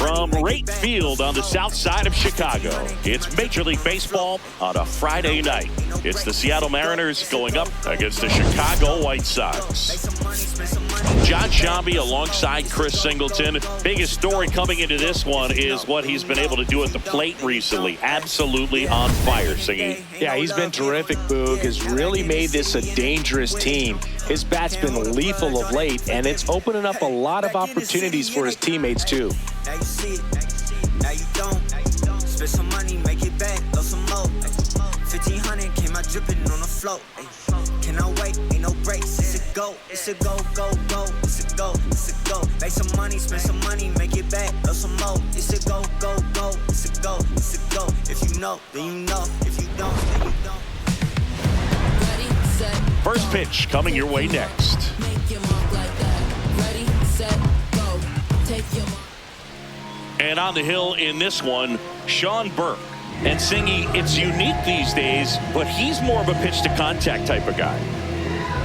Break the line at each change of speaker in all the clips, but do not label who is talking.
From right field on the south side of Chicago, it's Major League Baseball on a Friday night. It's the Seattle Mariners going up against the Chicago White Sox. John Shambi alongside Chris Singleton. Biggest story coming into this one is what he's been able to do at the plate recently. Absolutely on fire, Singy.
Yeah, he's been terrific, Boog. Has really made this a dangerous team. His bat's been lethal of late, and it's opening up a lot of opportunities for his teammates, too.
Now you see it, now you don't. Spend some money, make it back, love some more. 1,500 came out dripping on the float. Can I wait? Ain't no breaks. It's a go, it's a go, go, go. It's a go, it's a go. Make some money, spend some money, make it back, love some more. It's a go, go, go. It's a go, it's a go. If you know, then you know. If you don't, then you don't.
First pitch coming your way next. And on the hill in this one, Sean Burke. And Singy, it's unique these days, but he's more of a pitch-to-contact type of guy.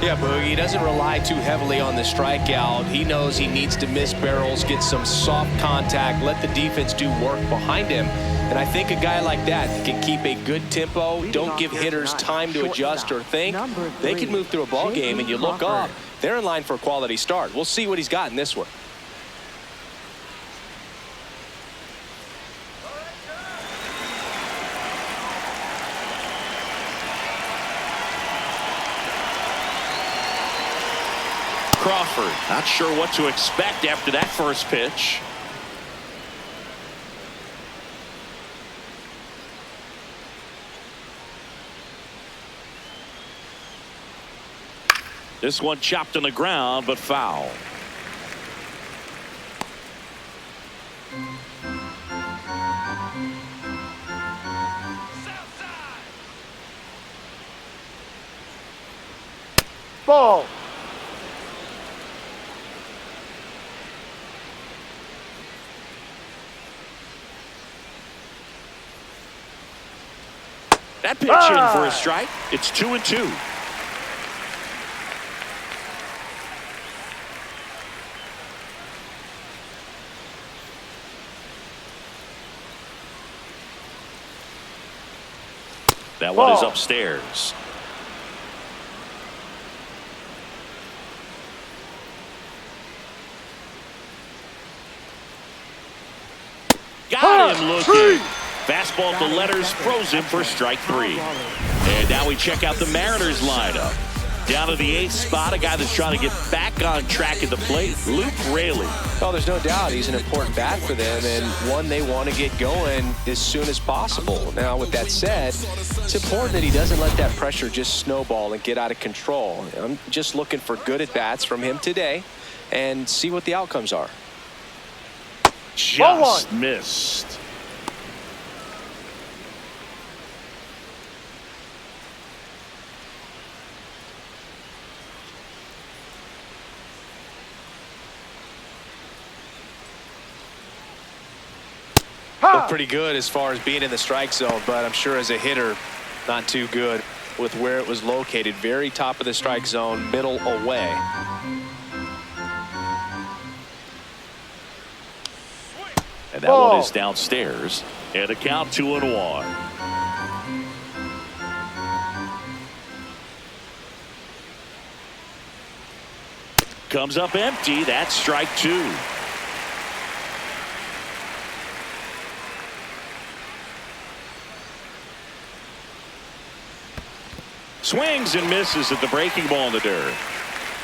Yeah, Boogie, he doesn't rely too heavily on the strikeout. He knows he needs to miss barrels, get some soft contact, let the defense do work behind him. And I think a guy like that can keep a good tempo, don't give hitters time to adjust or think. They can move through a ball game, and you look up, they're in line for a quality start. We'll see what he's got in this one.
Crawford, not sure what to expect after that first pitch. This one chopped on the ground, but foul.
Ball.
That pitch in for a strike. It's 2-2. That one is upstairs. Got him looking. Fastball to letters, throws him for strike 3. And now we check out the Mariners lineup. Down to the 8th spot, a guy that's trying to get back on track at the plate, Luke Raley.
Well, there's no doubt he's an important bat for them, and one they want to get going as soon as possible. Now, with that said, it's important that he doesn't let that pressure just snowball and get out of control. I'm just looking for good at-bats from him today and see what the outcomes are.
Just missed.
Looked pretty good as far as being in the strike zone, but I'm sure as a hitter, not too good with where it was located. Very top of the strike zone, middle away.
And that one is downstairs. And a count 2-1. Comes up empty. That's strike 2. Swings and misses at the breaking ball in the dirt.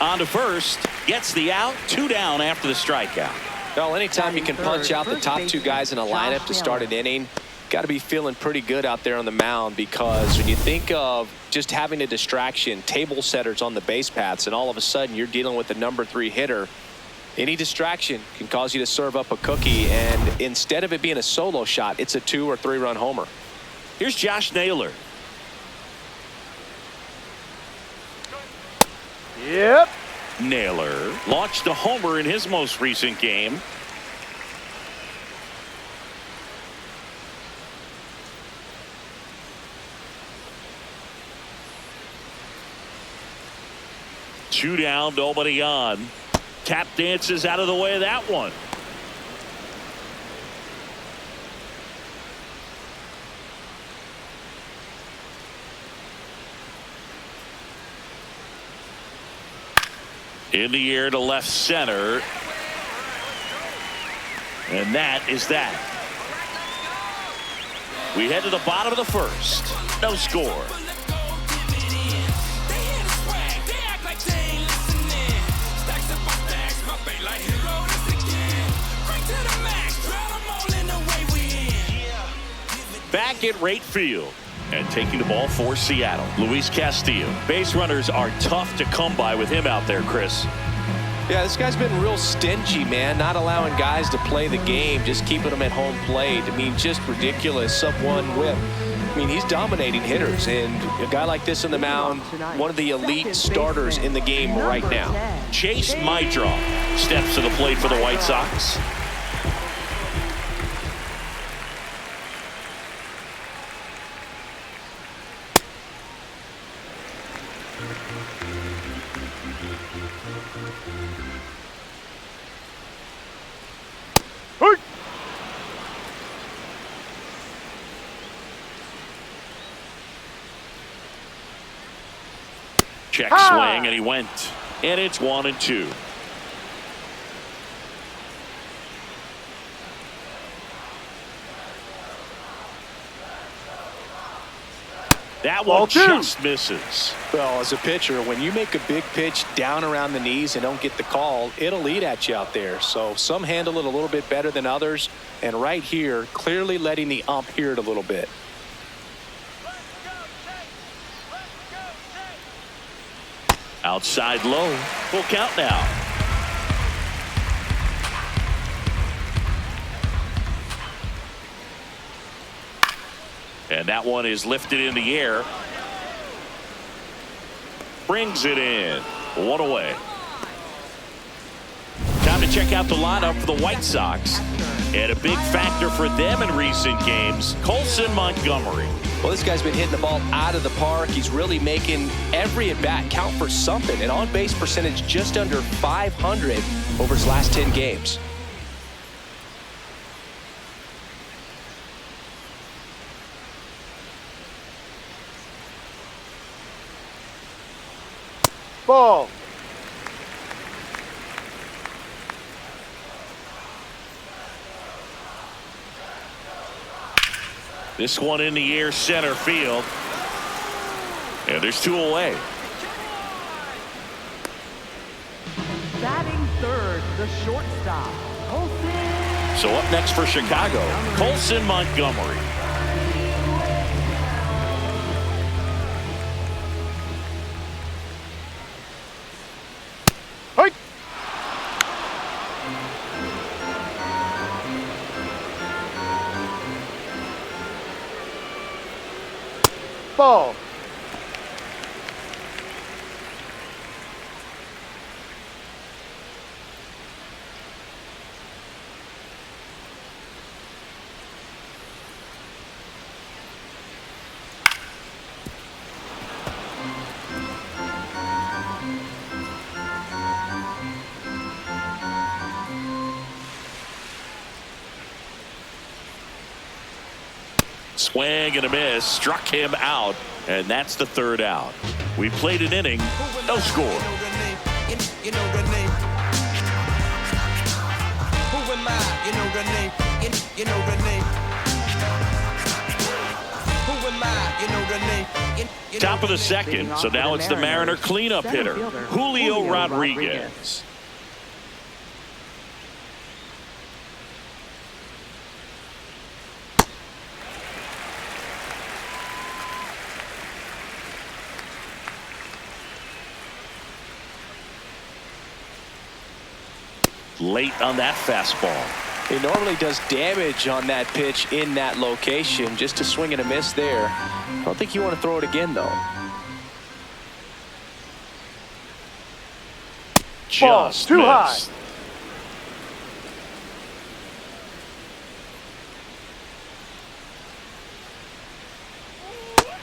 On to first, gets the out, 2 down after the strikeout.
Well, anytime you can punch out the top 2 guys in a lineup to start an inning, got to be feeling pretty good out there on the mound, because when you think of just having a distraction, table setters on the base paths, and all of a sudden you're dealing with the number 3 hitter, any distraction can cause you to serve up a cookie, and instead of it being a solo shot, it's a 2 or 3 run homer.
Here's Josh Naylor.
Yep.
Naylor launched a homer in his most recent game. Two down, nobody on. Tap dances out of the way of that one. In the air to left center. And that is that. We head to the bottom of the first. No score. Back at right field. And taking the ball for Seattle, Luis Castillo. Base runners are tough to come by with him out there, Chris.
Yeah, this guy's been real stingy, man, not allowing guys to play the game, just keeping them at home plate. I mean, just ridiculous, sub-1 whip. I mean, he's dominating hitters, and a guy like this on the mound, one of the elite starters in the game right now.
Chase Maidra steps to the plate for the White Sox. Check swing, and he went. And it's 1-2. That one just misses.
Well, as a pitcher, when you make a big pitch down around the knees and don't get the call, it'll eat at you out there. So some handle it a little bit better than others. And right here, clearly letting the ump hear it a little bit.
Outside low. Full count now. And that one is lifted in the air. Brings it in. 1 away. Time to check out the lineup for the White Sox. And a big factor for them in recent games, Colson Montgomery.
Well, this guy's been hitting the ball out of the park. He's really making every at-bat count for something. An on-base percentage just under 500 over his last 10 games.
Ball.
This one in the air, center field. And there's 2 away.
Batting third, the shortstop, Colson.
So up next for Chicago, Colson Montgomery.
Hey. Ball.
Swing and a miss, struck him out, and that's the 3rd out. We played an inning, no score.
You know the name. Who am I? You know the name. You know the name. Who am I? You know the name.
Top of the 2nd, so now it's the Mariner cleanup hitter, Julio Rodriguez. Late on that fastball.
He normally does damage on that pitch in that location. Just a swing and a miss there. I don't think you want to throw it again, though.
Just
too
missed.
high.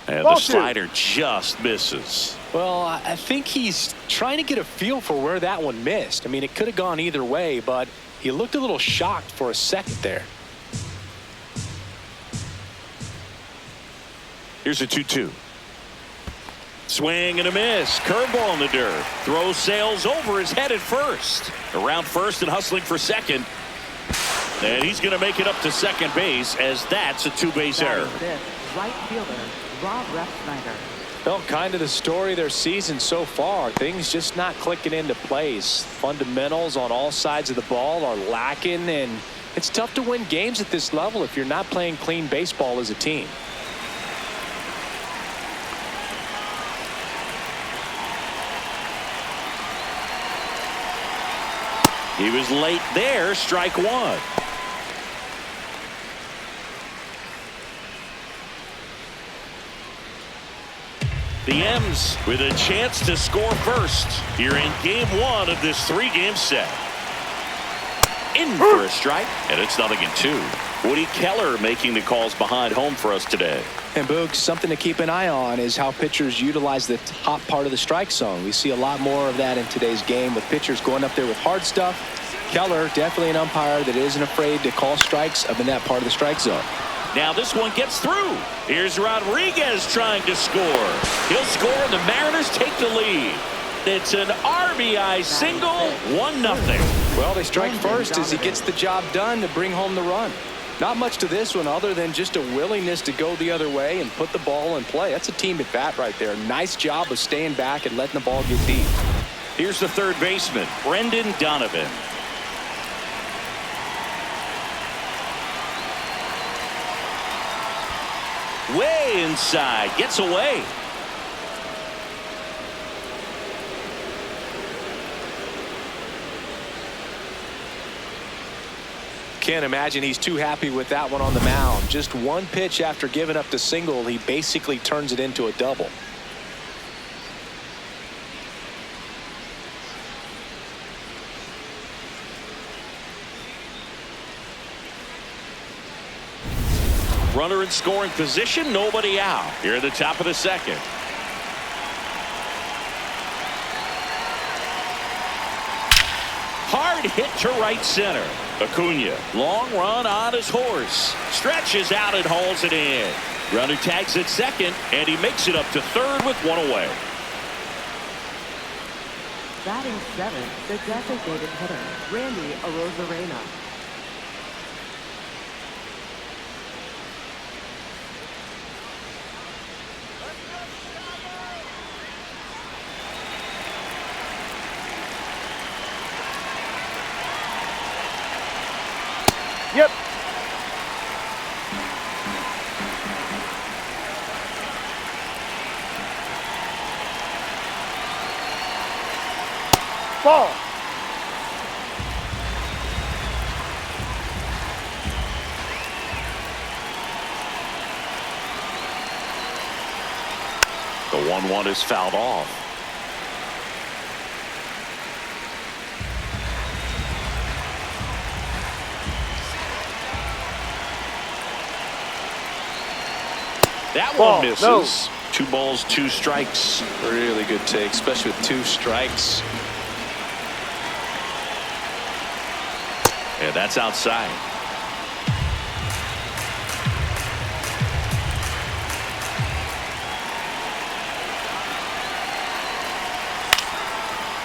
And the slider just misses.
Well, I think he's trying to get a feel for where that one missed. I mean, it could have gone either way, but he looked a little shocked for a second there.
Here's a 2-2. Swing and a miss. Curveball in the dirt. Throw sails over his head at first. Around first and hustling for second. And he's going to make it up to second base as that's a two-base error.
Right fielder, Rob Refsnyder.
Well, kind of the story of their season so far. Things just not clicking into place. Fundamentals on all sides of the ball are lacking, and it's tough to win games at this level if you're not playing clean baseball as a team.
He was late there. Strike one. The M's with a chance to score first here in game one of this three-game set. In for a strike, and it's 0-2. Woody Keller making the calls behind home for us today.
And Boog, something to keep an eye on is how pitchers utilize the top part of the strike zone. We see a lot more of that in today's game with pitchers going up there with hard stuff. Keller, definitely an umpire that isn't afraid to call strikes up in that part of the strike zone.
Now this one gets through. Here's Rodriguez trying to score. He'll score and the Mariners take the lead. It's an RBI single, 1-0.
Well, they strike first as he gets the job done to bring home the run. Not much to this one other than just a willingness to go the other way and put the ball in play. That's a team at bat right there. Nice job of staying back and letting the ball get deep.
Here's the third baseman, Brendan Donovan. Way inside, gets away.
Can't imagine he's too happy with that one on the mound. Just one pitch after giving up the single, he basically turns it into a double.
Runner in scoring position, nobody out. Here at the top of the second. Hard hit to right center. Acuna, long run on his horse. Stretches out and hauls it in. Runner tags at second, and he makes it up to third with one away.
Batting seventh, the designated hitter, Randy Arozarena.
Yep. Ball.
The 1-1 is fouled off. That one misses.
No.
2 balls, 2 strikes.
Really good take, especially with 2 strikes.
And that's outside.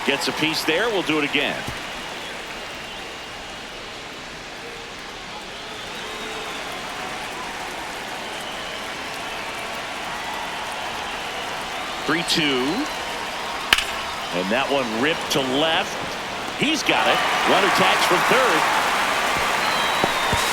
Gets a piece there. We'll do it again. Three-two. And that one ripped to left. He's got it. Runner tags from third.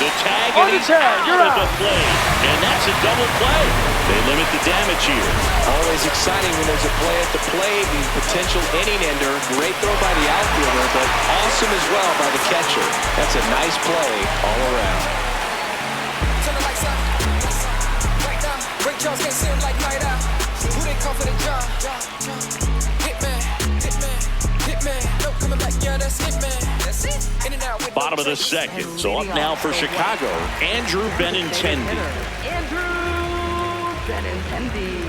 The tag, and he's out of the play. And that's a double play. They limit the damage here.
Always exciting when there's a play at the plate and potential inning ender. Great throw by the outfielder, but awesome as well by the catcher. That's a nice play all around.
Turn the lights up. Right now, Ray Charles can't see him like night out. Who they call for the job? Hitman, hitman, hitman. No coming back, yeah, that's hitman. That's it. In and out with
Bottom of the second. So up now for Chicago, Andrew Benintendi.
Andrew Benintendi.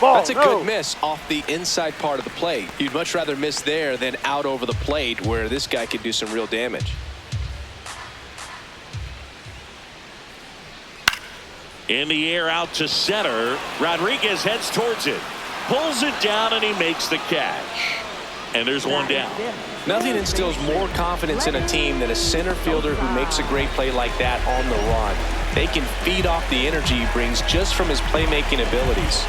Ball,
That's a
no.
good miss off the inside part of the plate. You'd much rather miss there than out over the plate where this guy could do some real damage.
In the air out to center. Rodriguez heads towards it. Pulls it down and he makes the catch. And there's one down.
Nothing instills more confidence in a team than a center fielder who makes a great play like that on the run. They can feed off the energy he brings just from his playmaking abilities.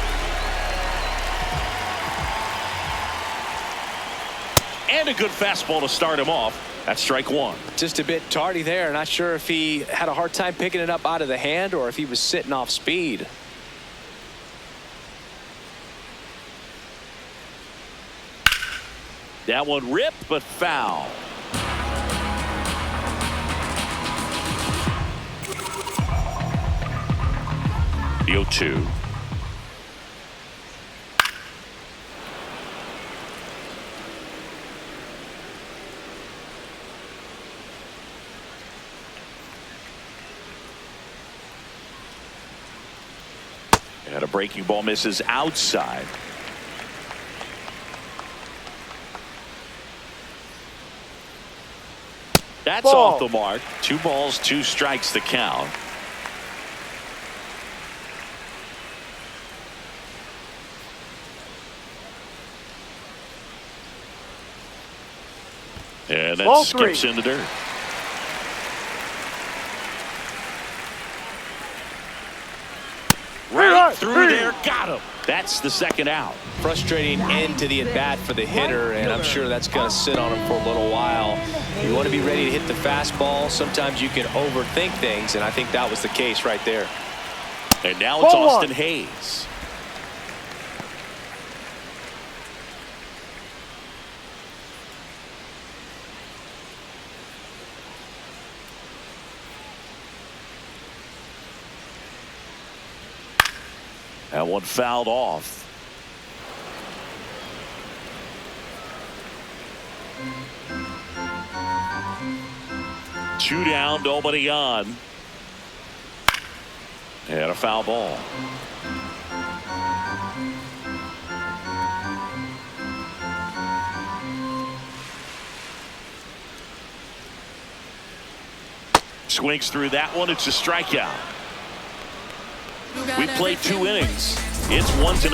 And a good fastball to start him off. That's strike one.
Just a bit tardy there. Not sure if he had a hard time picking it up out of the hand or if he was sitting off speed.
That one ripped, but foul. The 0-2. And a breaking ball misses outside. That's
Ball.
off the mark. 2 balls, 2 strikes the count. And that
Ball
skips
3.
in the dirt. Right through there, got him. That's the second out.
Frustrating end to the at-bat for the hitter, and I'm sure that's going to sit on him for a little while. You want to be ready to hit the fastball. Sometimes you can overthink things, and I think that was the case right there.
And now it's
Ball
Austin
one.
Hayes. That one fouled off. Two down, nobody on. And a foul ball. Swings through that one. It's a strikeout. We played 2 innings. It's 1-0.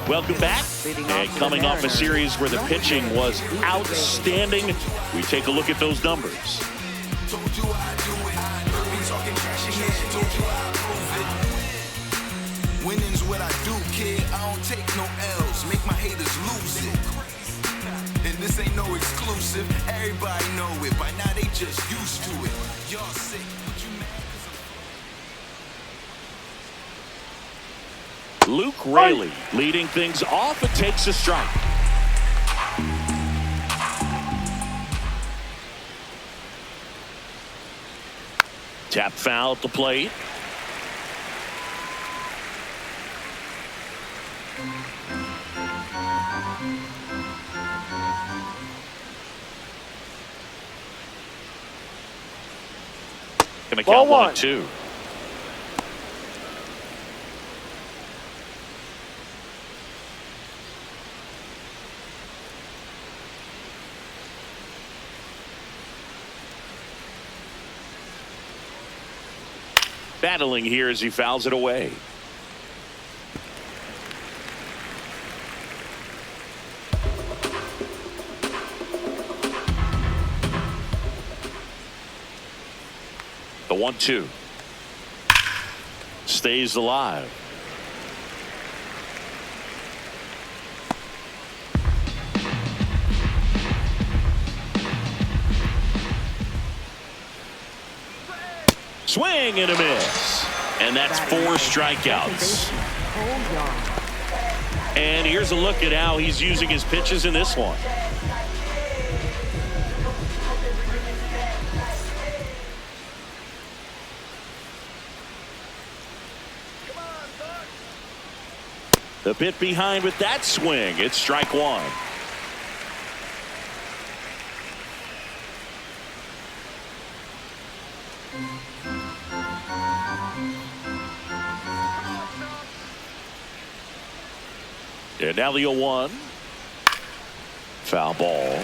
Welcome back. And coming off a series where the pitching was outstanding, we take a look at those numbers.
Winning's what I do, kid. I don't take no L's. Make my haters lose it. And this ain't no exclusive. Everybody know it. By now they just used to it. Y'all sick, but you mad 'cause
Luke Raley leading things off. It takes a strike. Tap foul at the plate. Gonna
Ball
count 1
one.
and 2. Battling here as he fouls it away. The 1-2 stays alive. Swing and a miss. And that's 4 strikeouts. And here's a look at how he's using his pitches in this one. A bit behind with that swing. It's strike one. And now the 0-1. Foul ball.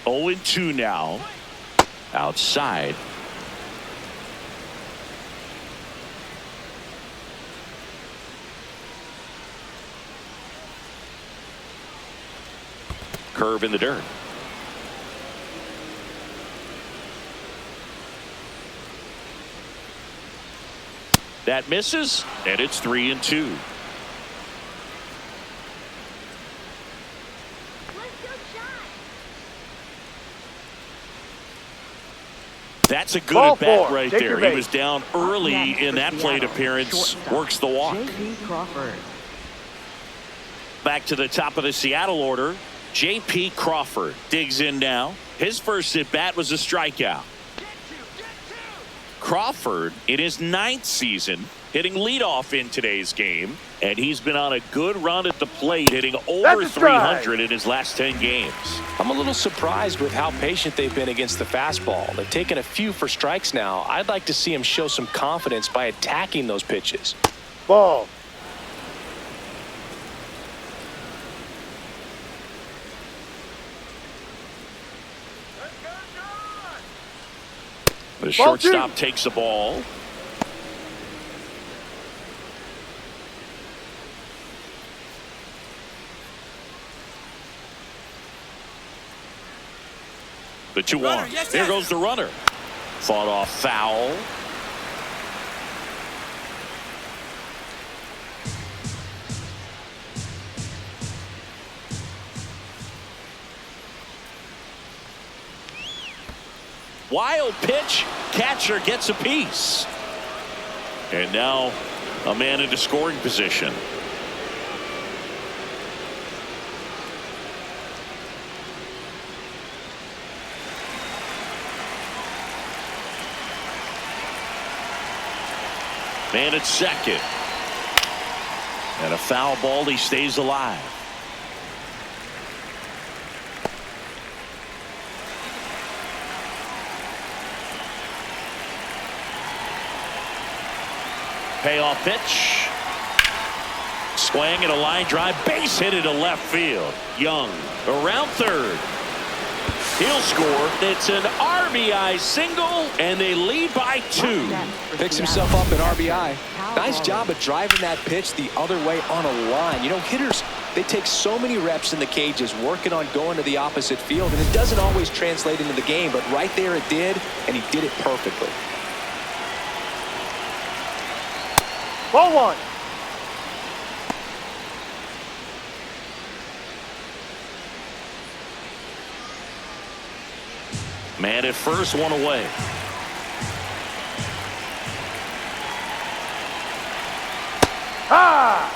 Oh, 0-2 now. Outside. Curve in the dirt. That misses, and it's 3-2. That's a good at bat right there. He was down early in that plate appearance. Works the walk. Back to the top of the Seattle order. J.P. Crawford digs in now. His first at bat was a strikeout. Crawford in his 9th season hitting leadoff in today's game, and he's been on a good run at the plate, hitting over 300 in his last 10 games.
I'm a little surprised with how patient they've been against the fastball. They've taken a few for strikes now. I'd like to see him show some confidence by attacking those pitches.
Ball.
The shortstop takes the ball. The 2-1. There goes the runner. Fought off foul. Wild pitch. Catcher gets a piece. And now a man into scoring position. Man at second. And a foul ball. He stays alive. Payoff pitch. Swing and a line drive. Base hit it to left field. Young around third. He'll score. It's an RBI single, and they lead by 2.
Picks himself up an RBI. Nice job of driving that pitch the other way on a line. You know, hitters, they take so many reps in the cages working on going to the opposite field, and it doesn't always translate into the game, but right there it did, and he did it perfectly.
Ball 1.
Man at first, one away.
Ah!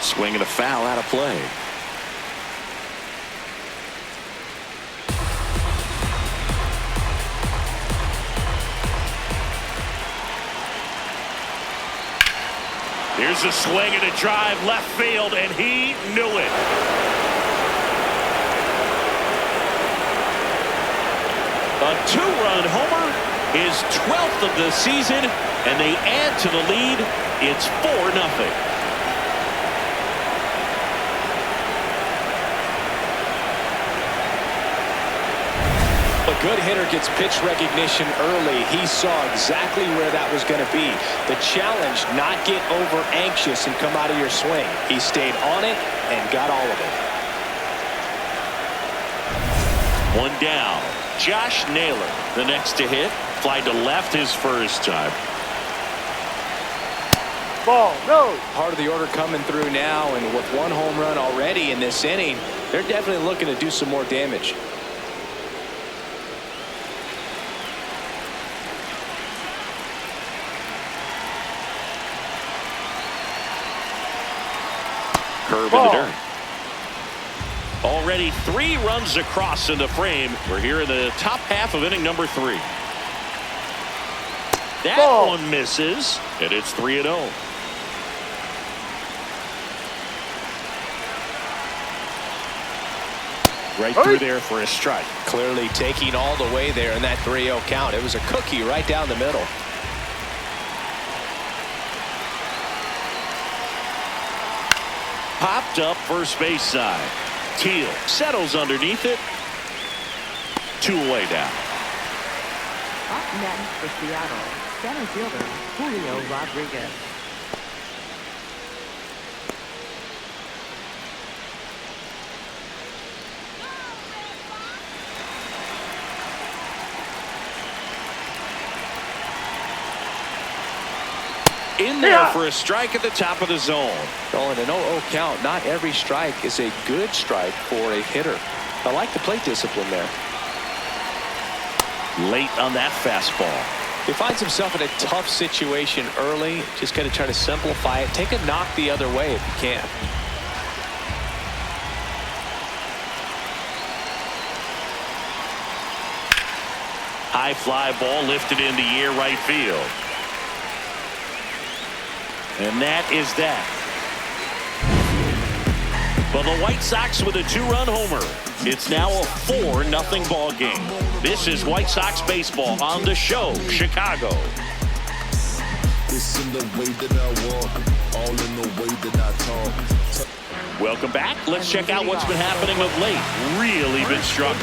Swing and a foul out of play. Here's a swing and a drive left field, and he knew it. A 2-run homer, his 12th of the season, and they add to the lead. It's 4-0.
A good hitter gets pitch recognition early. He saw exactly where that was going to be. The challenge, not get over anxious and come out of your swing. He stayed on it and got all of it.
One down. Josh Naylor, the next to hit. Fly to left his first time.
Ball, no.
Part of the order coming through now, and with 1 home run already in this inning, they're definitely looking to do some more damage.
curve in the dirt. Already 3 runs across in the frame. We're here in the top half of inning number 3. That one misses, and it's 3-0. Right through there for a strike.
Clearly taking all the way there in that 3-0 count. It was a cookie right down the middle.
Popped up first base side. Teal settles underneath it. 2 away down.
Up next for Seattle, center fielder Julio Rodriguez.
In there for a strike at the top of the zone.
Well, in an 0-0 count, not every strike is a good strike for a hitter. I like the plate discipline there.
Late on that fastball.
He finds himself in a tough situation early. Just got to try to simplify it. Take a knock the other way if you can.
High fly ball lifted in the air right field. And that is that. But the White Sox with a 2-run homer. It's now a 4-0 ball game. This is White Sox baseball on the show, Chicago.
It's in the way that I walk, all in the way that I talk.
Welcome back. Let's check out what's been happening of late. Really been struggling.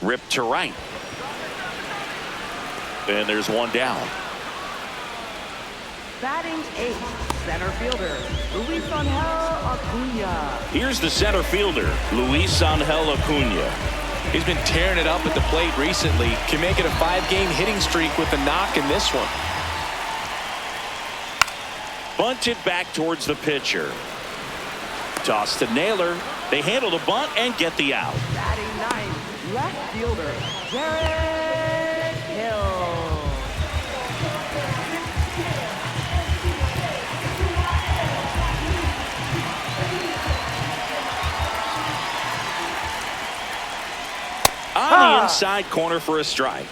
Ripped to right. And there's one down.
Batting 8th, center fielder Luis Angel Acuna.
Here's the center fielder, Luis Angel Acuna.
He's been tearing it up at the plate recently. Can make it a 5-game hitting streak with a knock in this one.
Bunted back towards the pitcher. Toss to Naylor. They handle the bunt and get the out.
Batting 9th, left fielder Jared Hill.
On the inside corner for a strike.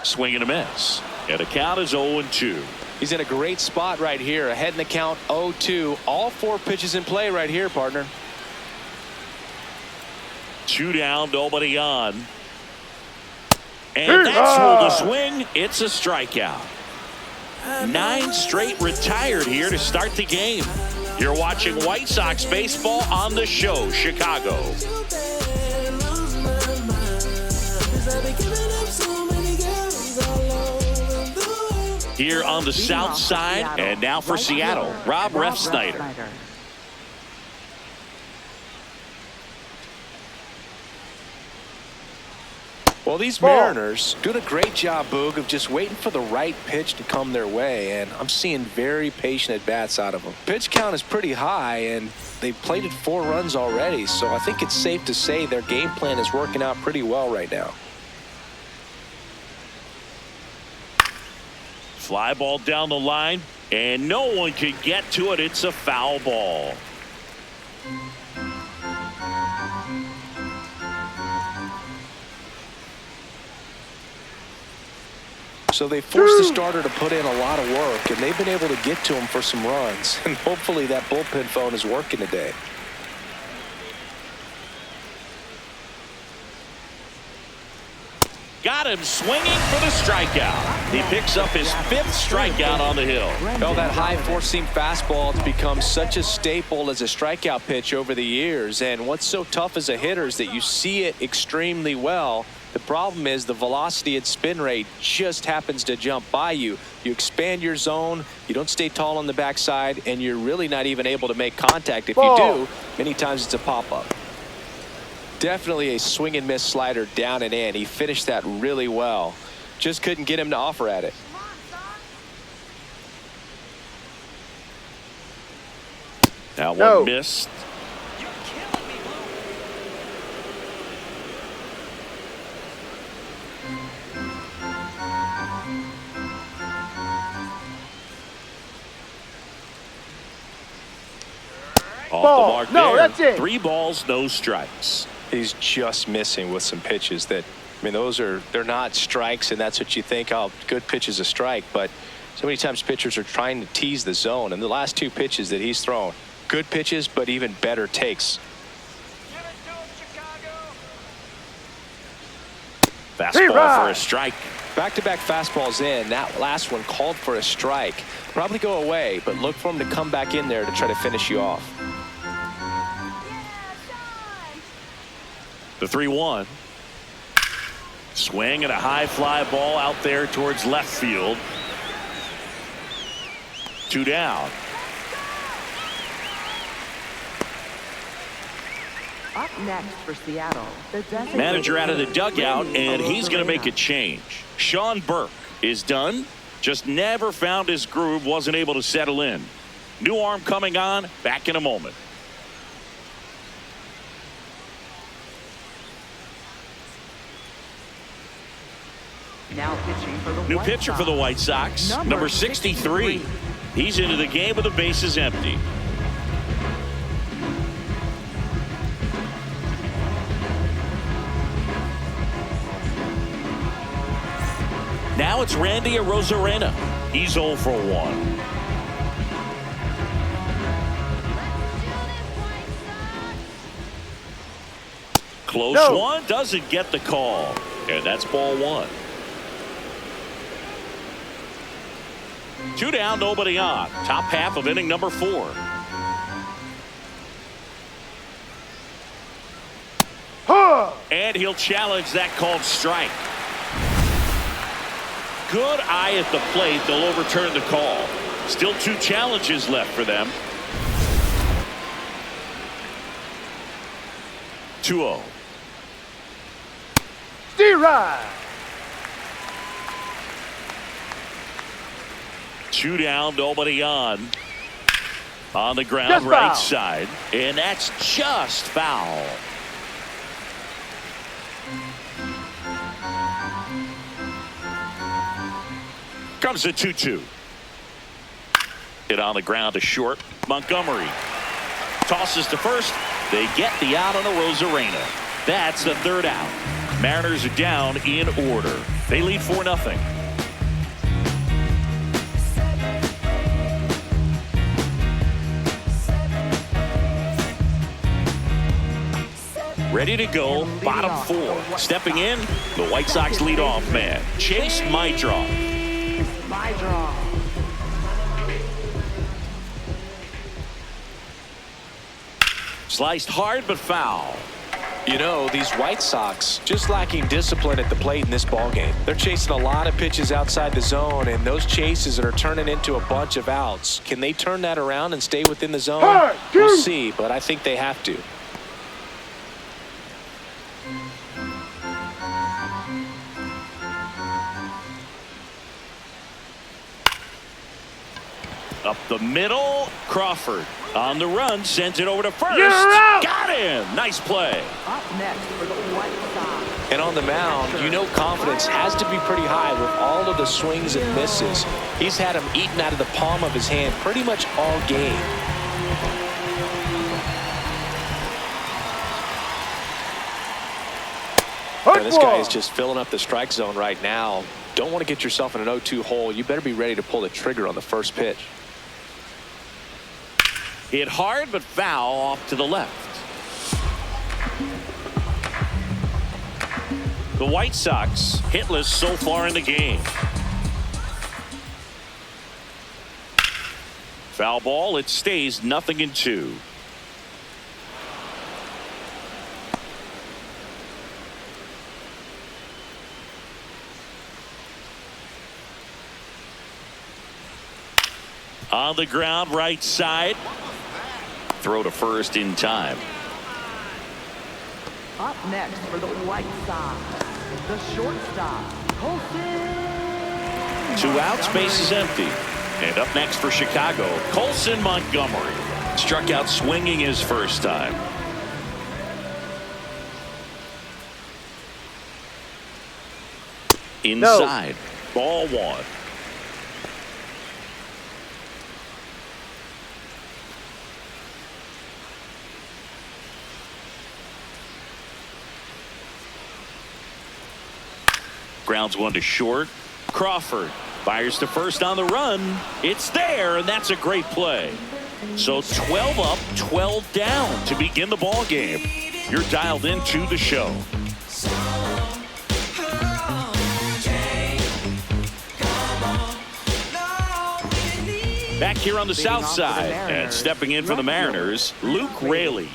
Swing and a miss. And the count is 0-2.
He's in a great spot right here. Ahead in the count 0-2. All 4 pitches in play right here, partner.
2 down, nobody on. And that's rolled a swing. It's a strikeout. 9 straight retired here to start the game. You're watching White Sox baseball on the show, Chicago. Here on the south side, and now for Seattle, Rob Refsnyder.
Well, these Mariners doing a great job, Boog, of just waiting for the right pitch to come their way, and I'm seeing very patient at-bats out of them. Pitch count is pretty high, and they've plated 4 runs already, so I think it's safe to say their game plan is working out pretty well right now.
Fly ball down the line, and no one can get to it. It's a foul ball.
So they forced the starter to put in a lot of work, and they've been able to get to him for some runs. And hopefully that bullpen phone is working today.
Got him swinging for the strikeout. He picks up his 5th strikeout on the hill.
Well, that high four-seam fastball has become such a staple as a strikeout pitch over the years. And what's so tough as a hitter is that you see it extremely well, The problem is the velocity and spin rate just happens to jump by you. You expand your zone, you don't stay tall on the backside, and you're really not even able to make contact. If you do, many times it's a pop-up. Definitely a swing and miss slider down and in. He finished that really well. Just couldn't get him to offer at it.
That one missed. Off the mark there.
That's it.
3 balls, no strikes.
He's just missing with some pitches that, I mean, they're not strikes, and that's what you think, oh, good pitch is a strike. But so many times pitchers are trying to tease the zone, and the last 2 pitches that he's thrown, good pitches, but even better takes.
Fastball for a strike.
Back-to-back fastballs in. That last one called for a strike. Probably go away, but look for him to come back in there to try to finish you off.
The 3-1. Swing and a high fly ball out there towards left field. 2 down.
Up next for Seattle, the designated
Manager out of the dugout, and he's going to make a change. Sean Burke is done. Just never found his groove, wasn't able to settle in. New arm coming on, back in a moment.
Now pitching for the
New
White
pitcher
Sox.
for the White Sox, number 63. He's into the game with the bases empty. Now it's Randy Arozarena. He's 0 for 1. Close one, doesn't get the call. And that's ball 1. 2 down, nobody on. Top half of inning number 4. And he'll challenge that called strike. Good eye at the plate. They'll overturn the call. Still 2 challenges left for them. 2-0.
D-Ride.
2 down, nobody on. On the ground,
Just
right
foul.
side. And that's just foul. Comes the 2-2. Hit on the ground to short. Montgomery tosses to first. They get the out on Arozarena. That's the 3rd out. Mariners are down in order. They lead 4-0. Ready to go, bottom 4. Stepping in, the White Sox leadoff man, Chase Maidroff.
My draw.
Sliced hard but foul.
You know, these White Sox just lacking discipline at the plate in this ballgame. They're chasing a lot of pitches outside the zone, and those chases are turning into a bunch of outs. Can they turn that around and stay within the zone? We'll see, but I think they have to.
Up the middle, Crawford on the run, sends it over to first.
You're out!
Got him. Nice play.
Up next for the White Sox.
And on the mound, you know confidence has to be pretty high with all of the swings and misses. He's had them eaten out of the palm of his hand pretty much all game. And this guy is just filling up the strike zone right now. Don't want to get yourself in an 0-2 hole. You better be ready to pull the trigger on the first pitch.
Hit hard but foul off to the left. The White Sox hitless so far in the game. Foul ball. It stays 0-2. On the ground, right side. Throw to first in time.
Up next for the White Sox, the shortstop, Colson.
2 outs, base is empty. And up next for Chicago, Colson Montgomery. Struck out swinging his first time. Inside. Ball 1. Grounds 1 to short. Crawford fires to first on the run. It's there, and that's a great play. So 12 up, 12 down to begin the ball game. You're dialed into the show. Back here on the south side, and stepping in for the Mariners, Luke Raley.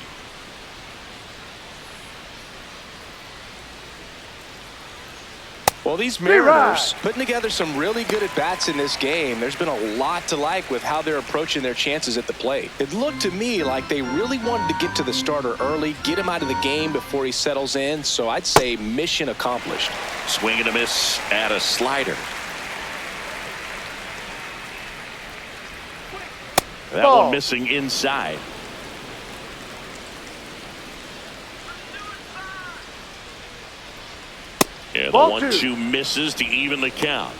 Well, these Mariners putting together some really good at-bats in this game. There's been a lot to like with how they're approaching their chances at the plate. It looked to me like they really wanted to get to the starter early, get him out of the game before he settles in. So I'd say mission accomplished.
Swing and a miss at a slider. That one missing inside. And the 1-2 misses to even the count.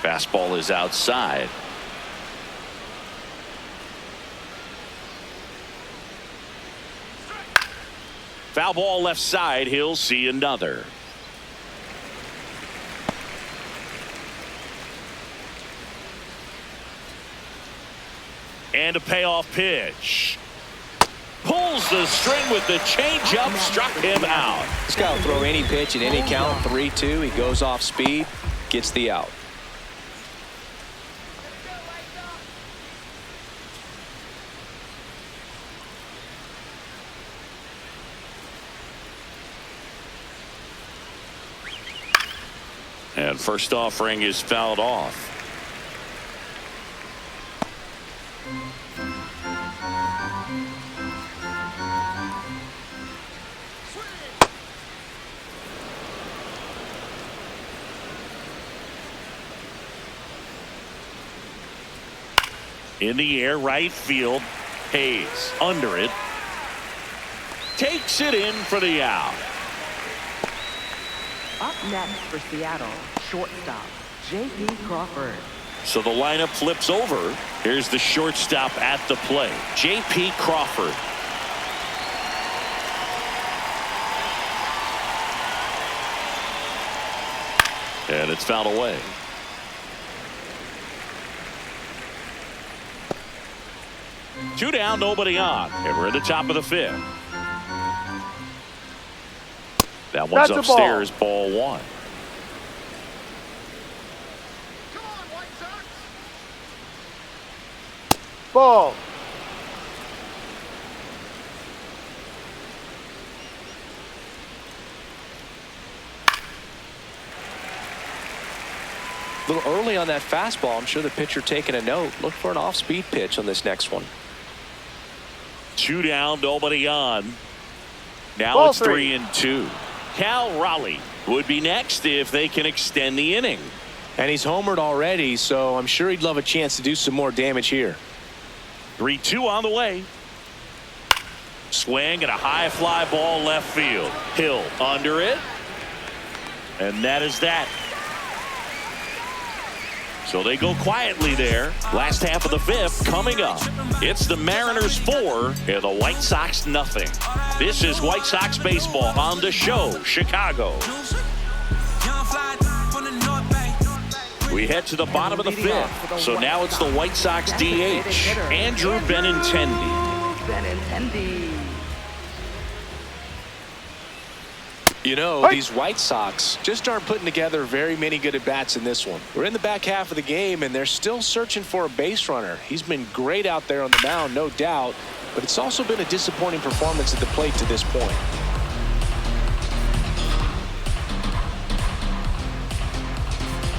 Fastball is outside. Foul ball left side. He'll see another. And a payoff pitch. Pulls the string with the changeup. Struck him out.
This guy will throw any pitch at any count. 3-2. He goes off speed. Gets the out.
And first offering is fouled off. In the air, right field. Hayes under it. Takes it in for the out.
Up next for Seattle, shortstop, J.P. Crawford.
So the lineup flips over. Here's the shortstop at the plate, J.P. Crawford. And it's fouled away. Two down, nobody on. And we're at the top of the 5th. That one's upstairs, ball 1.
Ball.
A little early on that fastball. I'm sure the pitcher taking a note. Look for an off-speed pitch on this next one.
2 down, nobody on. Now
Ball
it's 3-2. Cal Raleigh would be next if they can extend the inning.
And he's homered already, so I'm sure he'd love a chance to do some more damage here.
3-2 on the way. Swing and a high fly ball left field. Hill under it. And that is that. So they go quietly there. Last half of the 5th coming up. It's the Mariners 4 and the White Sox nothing. This is White Sox baseball on the show, Chicago. We head to the bottom of the 5th. So now it's the White Sox DH, Andrew Benintendi.
You know, these White Sox just aren't putting together very many good at-bats in this one. We're in the back half of the game, and they're still searching for a base runner. He's been great out there on the mound, no doubt. but it's also been a disappointing performance at the plate to this point.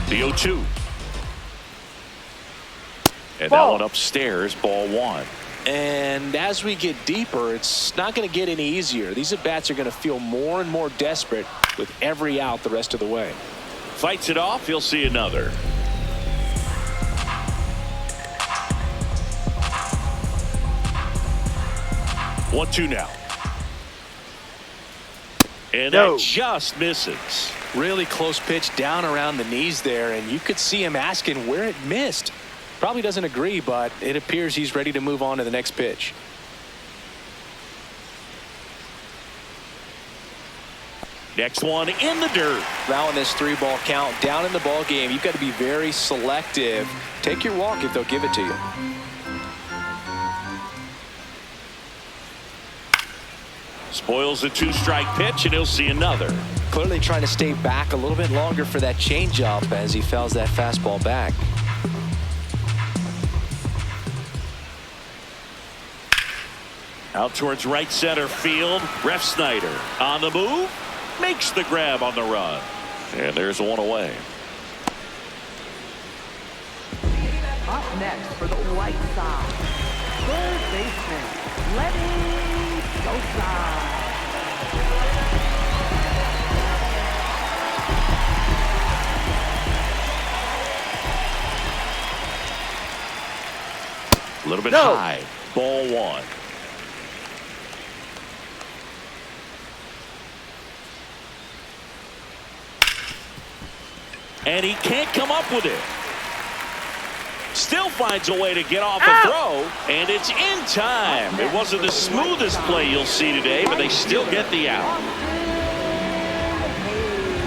The 0-2. And
Ball.
that one upstairs, ball one.
And as we get deeper, it's not going to get any easier. These at-bats are going to feel more and more desperate with every out the rest of the way.
Fights it off. He'll see another. One, two now. And that just misses.
Really close pitch down around the knees there, and you could see him asking where it missed. Probably doesn't agree, but it appears he's ready to move on to the next pitch.
Next one in the dirt.
Now in this 3-ball count, down in the ball game, you've got to be very selective. Take your walk if they'll give it to you.
Spoils the 2-strike pitch, and he'll see another.
Clearly trying to stay back a little bit longer for that changeup as he fouls that fastball back.
Out towards right center field. Ref Snyder on the move. Makes the grab on the run. And there's one away.
Up next for the White Sox, third baseman, Lenny Sosa.
A little bit high. Ball one. And he can't come up with it. Still finds a way to get off a throw, and it's in time. It wasn't the smoothest play you'll see today, but they still get the out.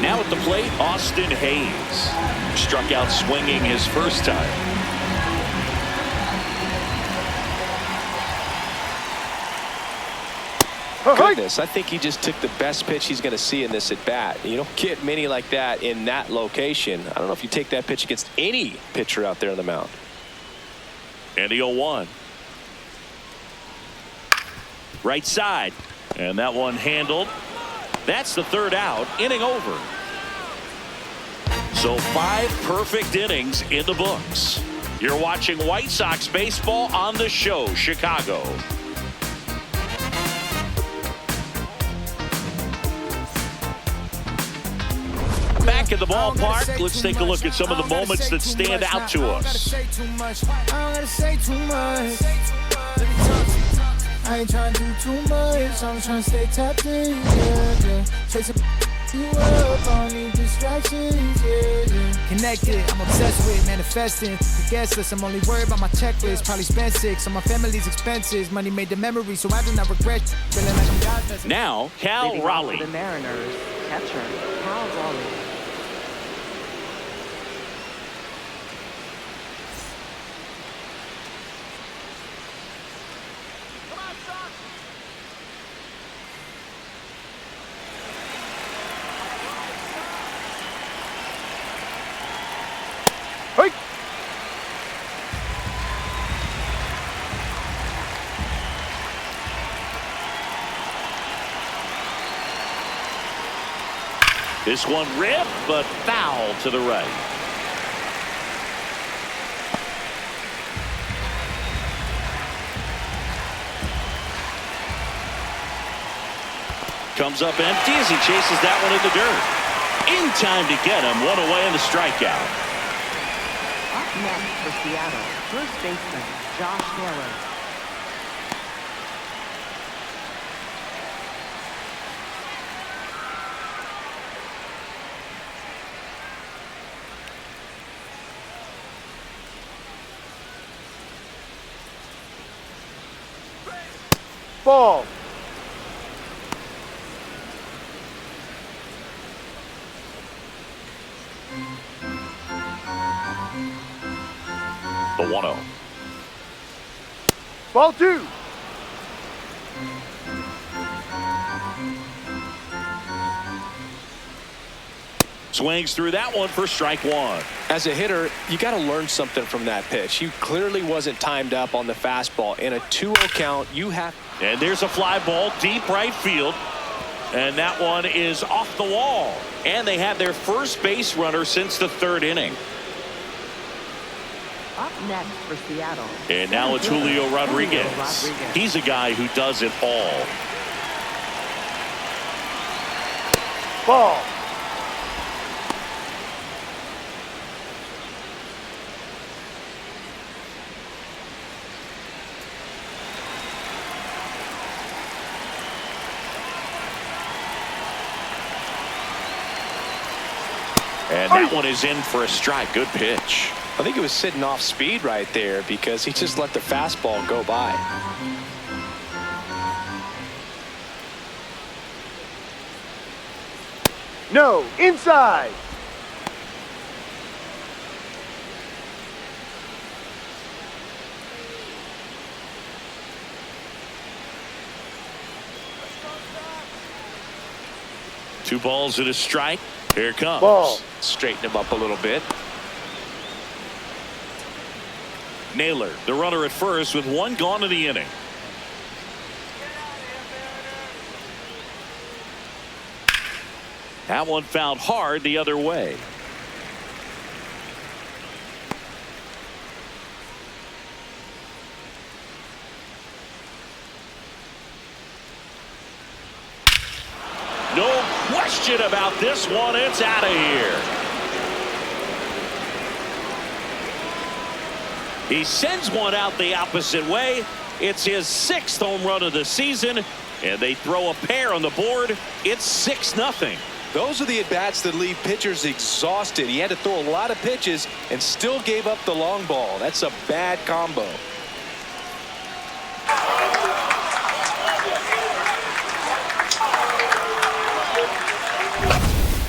Now at the plate, Austin Hayes. Struck out swinging his first time.
Goodness, I think he just took the best pitch he's going to see in this at bat. You don't get many like that in that location. I don't know if you take that pitch against any pitcher out there on the mound.
And the 0-1. Right side. And that one handled. That's the third out. Inning over. So 5 perfect innings in the books. You're watching White Sox baseball on The Show, Chicago. Back at the ballpark, let's take a look at some of the moments that stand out to us.
I ain't trying to do too much, I'm trying to stay tapped in, yeah. Chasing you up, I don't need distractions, yeah. Connected, I'm obsessed with manifesting. The guest list, I'm only worried about my checklist. Probably spent 6 on my family's expenses. Money made the memory, so I do not regret. Feeling like I'm God's.
Now, Cal
Leading off
Raleigh.
for the Mariners, catcher, Cal Raleigh.
This one ripped, but foul to the right. Comes up empty as he chases that one in the dirt. In time to get him. One away in the strikeout.
Up next for Seattle, first baseman, Josh Taylor.
Ball.
The 1-0.
Ball 2.
Swings through that one for strike one.
As a hitter, you got to learn something from that pitch. He clearly wasn't timed up on the fastball. In a 2-0 count, you have.
And there's a fly ball deep right field. And that one is off the wall. And they have their first base runner since the 3rd inning.
Up next for Seattle.
And now it's Julio Rodriguez. He's a guy who does it all.
Ball.
And that one is in for a strike. Good pitch.
I think he was sitting off speed right there because he just let the fastball go by.
No, inside.
Two balls and a strike. Here it comes.
Ball.
Straighten him up a little bit.
Naylor, the runner at first with one gone in the inning. That one fouled hard the other way. No question about this one. It's out of here. He sends one out the opposite way. It's his 6th home run of the season, and they throw a pair on the board. It's 6-0.
Those are the at-bats that leave pitchers exhausted. He had to throw a lot of pitches and still gave up the long ball. That's a bad combo.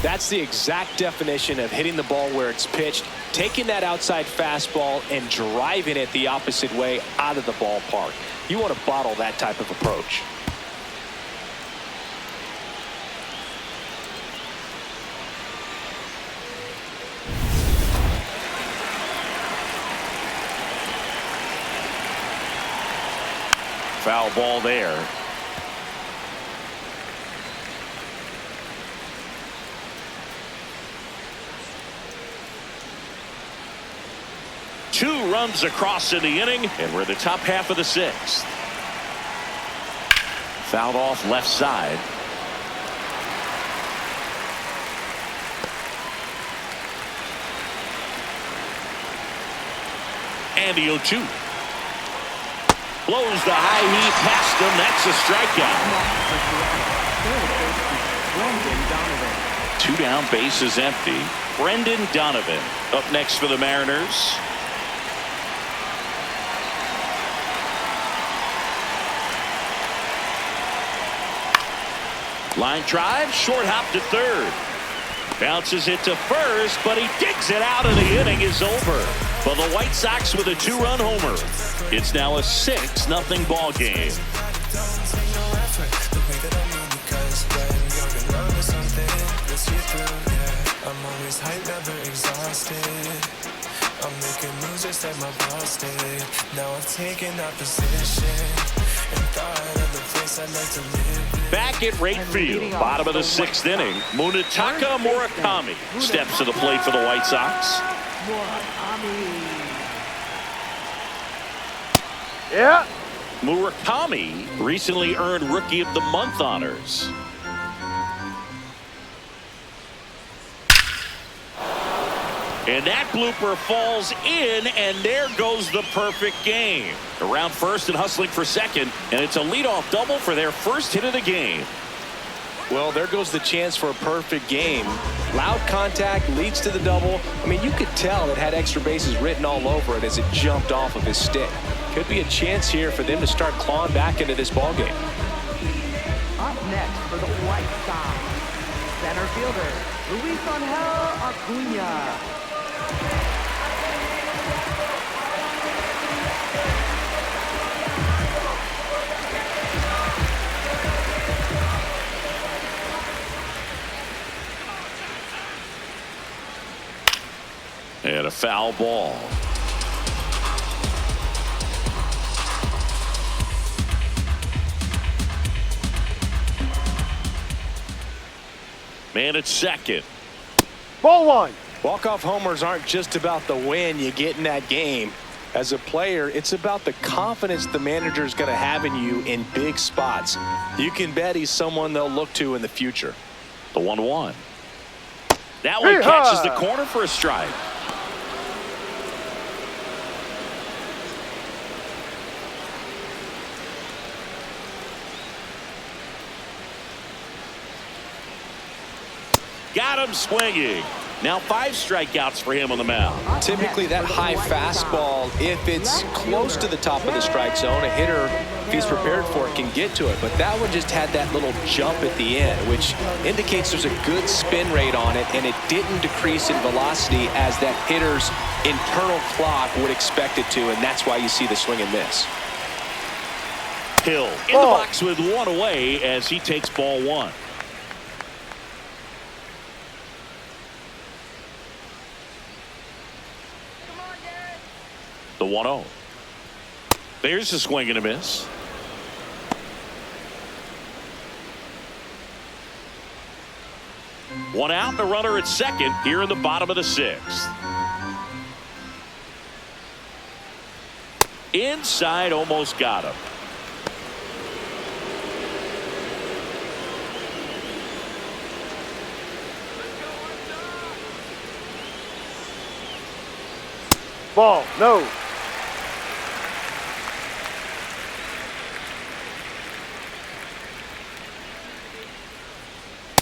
That's the exact definition of hitting the ball where it's pitched, taking that outside fastball and driving it the opposite way out of the ballpark. You want to bottle that type of approach.
Foul ball there. Two runs across in the inning, and we're the top half of the 6th. Fouled off left side. And the 0-2. Blows the high heat past him. That's a strikeout. 2 down, bases empty. Brendan Donovan up next for the Mariners. Line drive, short hop to 3rd. Bounces it to 1st, but he digs it out, and the inning is over. For the White Sox with a 2-run homer. It's now a 6-0 ball game.
I'm always hyped, never exhausted. I'm making moves just like my boss did. Now I've taken that position and thought of the place I'd like to live.
Back at right field, bottom of the 6th inning, Munetaka Murakami steps to the plate for the White Sox.
Yeah.
Murakami recently earned Rookie of the Month honors. And that blooper falls in, and there goes the perfect game. Around first and hustling for second, and it's a leadoff double for their first hit of the game.
Well, there goes the chance for a perfect game. Loud contact leads to the double. I mean, you could tell it had extra bases written all over it as it jumped off of his stick. Could be a chance here for them to start clawing back into this ballgame.
Up next for the White Sox, center fielder Luis Angel Acuna.
And a foul ball. Man at second.
Ball one.
Walk-off homers aren't just about the win you get in that game. As a player, it's about the confidence the manager is going to have in you in big spots. You can bet he's someone they'll look to in the future.
The 1-1. That one catches the corner for a strike. Got him swinging. Now 5 strikeouts for him on the mound.
Typically that high fastball, if it's close to the top of the strike zone, a hitter, if he's prepared for it, can get to it. But that one just had that little jump at the end, which indicates there's a good spin rate on it, and it didn't decrease in velocity as that hitter's internal clock would expect it to, and that's why you see the swing and miss.
Hill in the box with 1 away as he takes ball 1. The 1-0. There's a swing and a miss. One out and a runner at second here in the bottom of the 6th. Inside, almost got him.
Ball, no.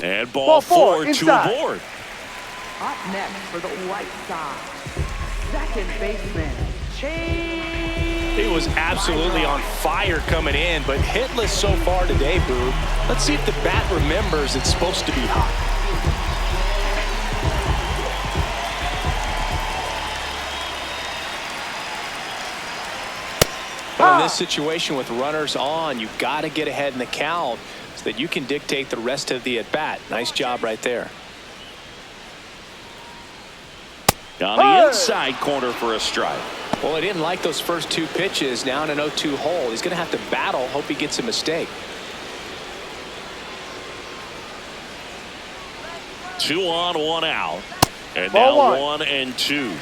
And ball 4 to aboard.
Up next for the White Sox, second baseman, Chase.
He was absolutely on fire coming in, but hitless so far today, Boo. Let's see if the bat remembers it's supposed to be hot. In this situation with runners on, you've got to get ahead in the count so that you can dictate the rest of the at-bat. Nice job right there.
On the inside corner for a strike.
Well, he didn't like those first 2 pitches. Now in an 0-2 hole. He's going to have to battle. Hope he gets a mistake.
2 on, 1 out. And
Ball
now
1.
1 and 2.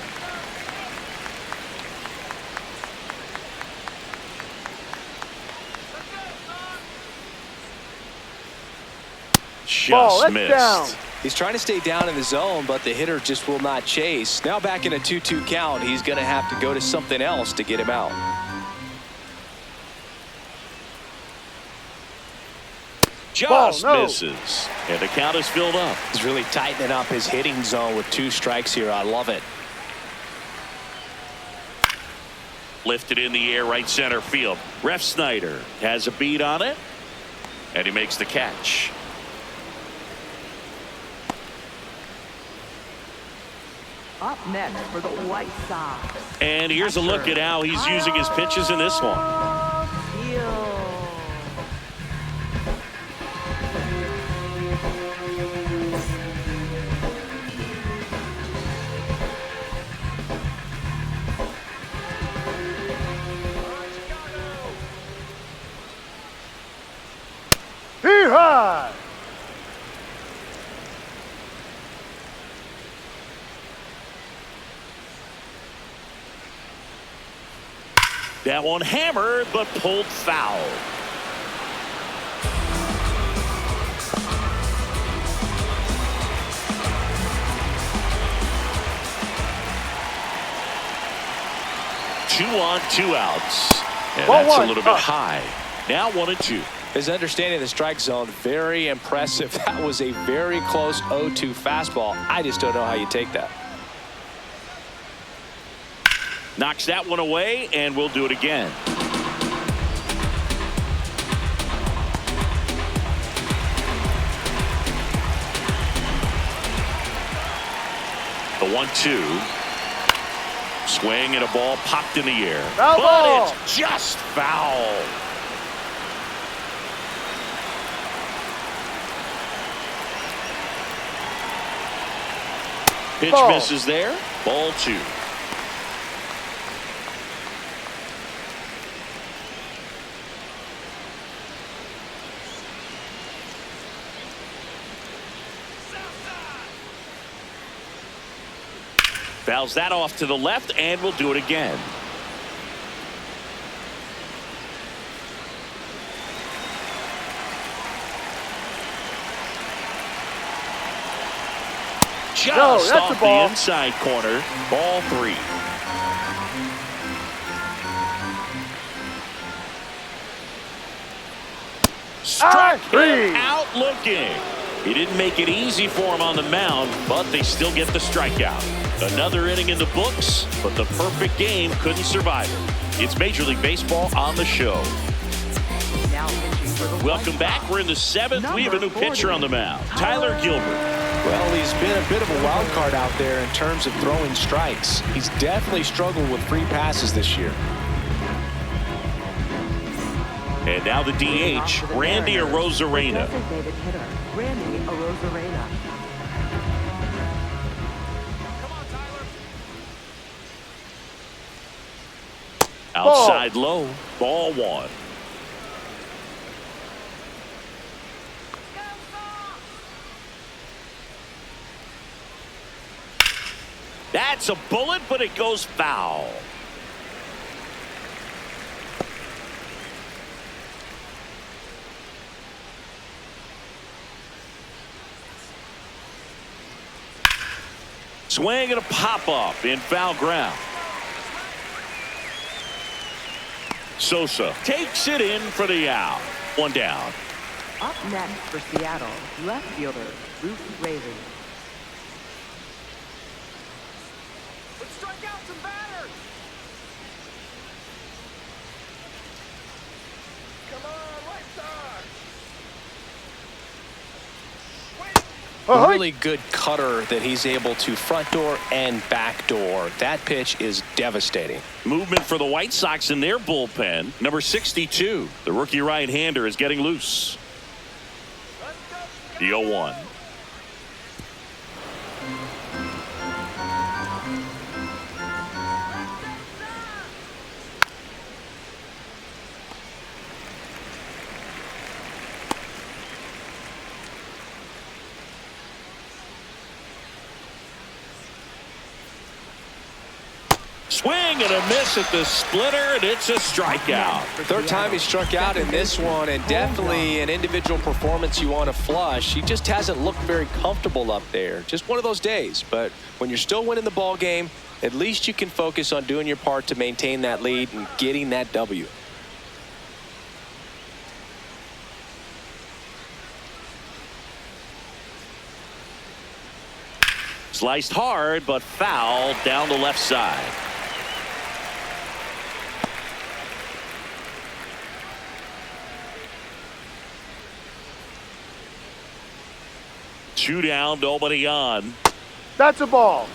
Just missed.
Down.
He's trying to stay down in the zone, but the hitter just will not chase. Now back in a 2-2 count, he's going to have to go to something else to get him out.
Just misses. And the count is filled up.
He's really tightening up his hitting zone with 2 strikes here. I love it.
Lifted in the air, right center field. Ref Snyder has a beat on it, and he makes the catch.
Up next for the White Sox.
And here's a look at how he's using his pitches in this one.
Hee-haw!
That one hammered, but pulled foul. Two on, 2 outs. And that's a little bit high. Now 1 and 2.
His understanding of the strike zone, very impressive. That was a very close 0-2 fastball. I just don't know how you take that.
Knocks that one away, and we'll do it again. The 1-2. Swing and a ball popped in the air.
Foul ball.
But it's just foul. Pitch misses there. Ball 2. Fouls that off to the left, and we'll do it again. Just
that's
off
a ball.
the inside corner. Ball 3. Struck him out looking. He didn't make it easy for him on the mound, but they still get the strikeout. Another inning in the books, but the perfect game couldn't survive it. It's Major League Baseball on the show.
Now pitching for the
Welcome
White
back.
Sox.
We're in the 7th. We have a new
Number
pitcher on the
40,
mound, Tyler Gilbert.
Well, he's been a bit of a wild card out there in terms of throwing strikes. He's definitely struggled with free passes this year.
And now the DH, Randy Arozarena.
Designated hitter, Randy Arozarena.
Outside low, ball 1. That's a bullet, but it goes foul. Swing and a pop-up in foul ground. Sosa takes it in for the out. 1 down.
Up next for Seattle, left fielder, Bruce Raley.
Let's strike out some batters. Come on, White Sox.
A really good cutter that he's able to front door and back door. That pitch is devastating.
Movement for the White Sox in their bullpen. Number 62, the rookie right-hander, is getting loose. The 0-1. Swing and a miss at the splitter, and it's a strikeout.
Third time he struck out in this one, and definitely an individual performance you want to flush. He just hasn't looked very comfortable up there. Just one of those days. But when you're still winning the ball game, at least you can focus on doing your part to maintain that lead and getting that W.
Sliced hard, but foul down the left side. Two down, nobody on.
That's a ball.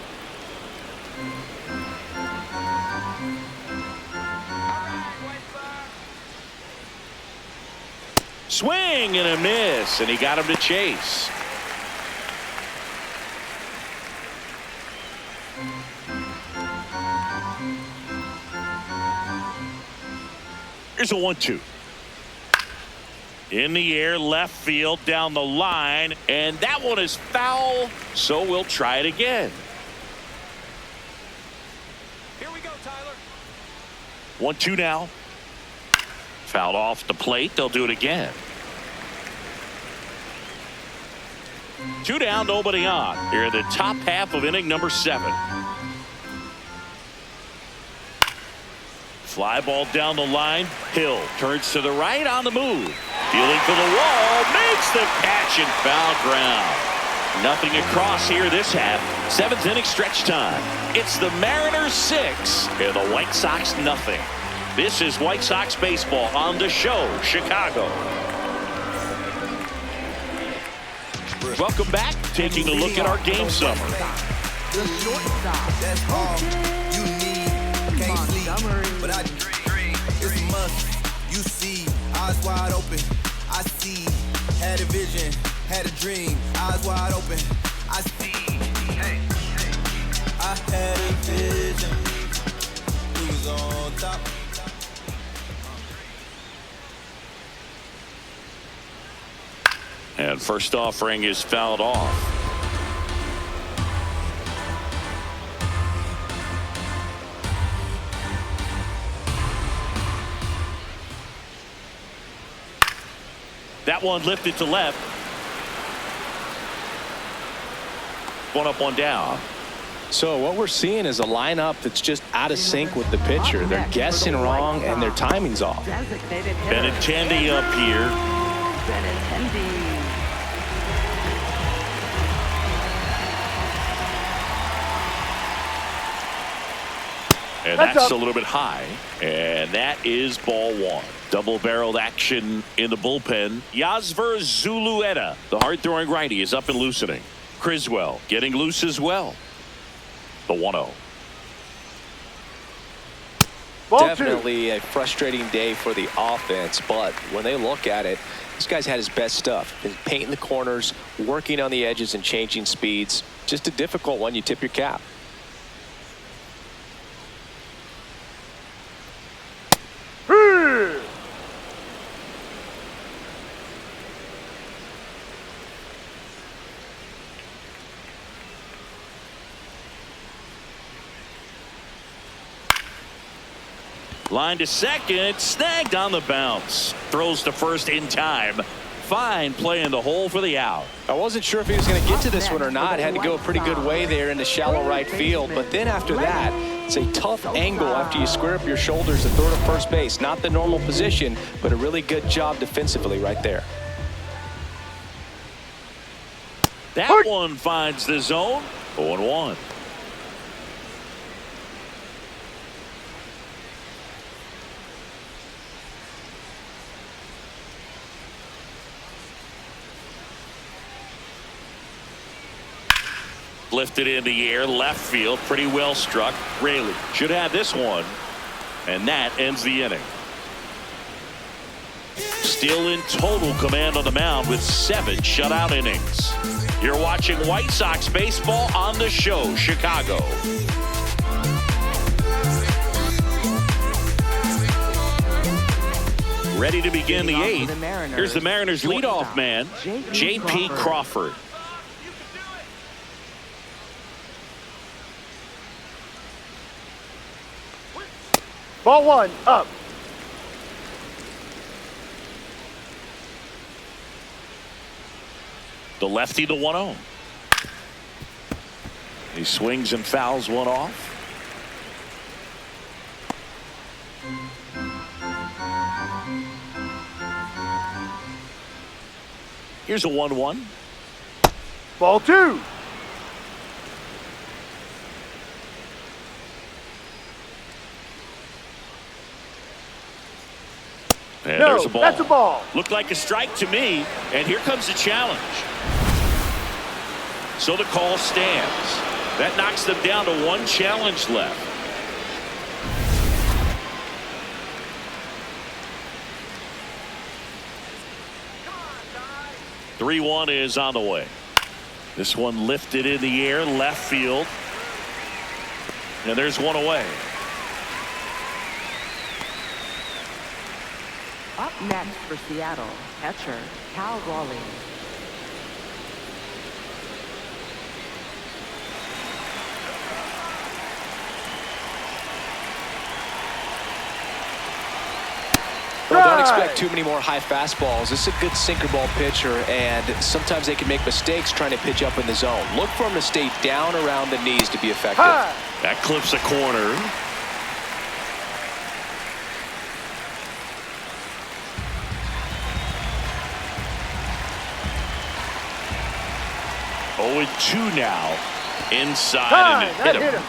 Swing and a miss, and he got him to chase. Here's a 1-2. In the air, left field, down the line, and that one is foul, so we'll try it again.
Here we go, Tyler.
1-2 now. Fouled off the plate. They'll do it again. 2 down, nobody on. Here in the top half of inning number 7. Fly ball down the line. Hill turns to the right on the move. Fielding for the wall. Makes the catch in foul ground. Nothing across here this half. 7th inning stretch time. It's the Mariners 6 and the White Sox nothing. This is White Sox baseball on the show, Chicago. Welcome back. Taking a look at our game summary.
The shortstop,
That's all you need. Can't sleep,
Montgomery.
but I dream. It's a must. You see, eyes wide open. I see. Had a vision, had a dream. Eyes wide open. I see. Hey, hey. Had a vision. We was on top.
And first offering is fouled off. That one lifted to left. One up, one down.
So what we're seeing is a lineup that's just out of sync with the pitcher. They're guessing wrong and their timing's off.
Benintendi up here.
Benintendi.
And that's a little bit high. And that is ball one. Double-barreled action in the bullpen. Yasver Zulueta, the hard-throwing righty, is up and loosening. Criswell getting loose as well. The 1-0.
Definitely a frustrating day for the offense, but when they look at it, this guy's had his best stuff. He's painting the corners, working on the edges and changing speeds. Just a difficult one. You tip your cap.
Line to second, snagged on the bounce. Throws to first in time. Fine play in the hole for the out.
I wasn't sure if he was going to get to this one or not. Had to go a pretty good way there into shallow right field. But then after that, it's a tough angle after you square up your shoulders to throw to first base. Not the normal position, but a really good job defensively right there.
That one finds the zone. 0-1. Lifted in the air, left field, pretty well struck. Raley should have this one, and that ends the inning. Still in total command on the mound with 7 shutout innings. You're watching White Sox baseball on the show, Chicago. Ready to begin the 8th. Here's the Mariners leadoff man, J.P. Crawford.
Ball one, up.
The lefty, the 1-0. He swings and fouls one off. Here's a 1-1.
Ball two.
And there's a ball.
That's a ball.
Looked like a strike to me, and here comes the challenge. So the call stands. That knocks them down to 1 challenge left. On, 3-1 is on the way. This one lifted in the air, left field. And there's one away.
Up next for Seattle, catcher Cal Raleigh.
Well, don't expect too many more high fastballs. This is a good sinker ball pitcher, and sometimes they can make mistakes trying to pitch up in the zone. Look for him to stay down around the knees to be effective.
That clips a corner. Oh, 2 now. Inside and hit him.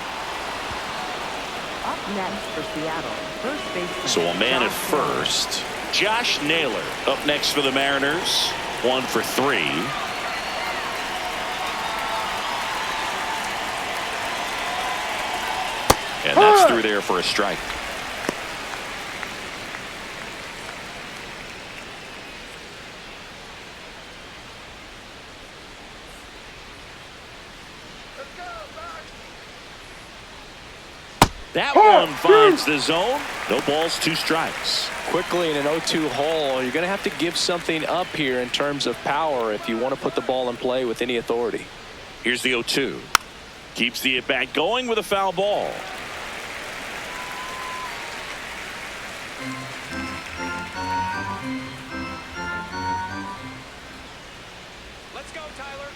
Up next for Seattle, first baseman.
So a man at first. Josh Naylor up next for the Mariners. 1 for 3. And that's through there for a strike. That one finds the zone. No balls, 2 strikes.
Quickly in an 0-2 hole, you're going to have to give something up here in terms of power if you want to put the ball in play with any authority.
Here's the 0-2. Keeps the at-bat going with a foul ball.
Let's go, Tyler.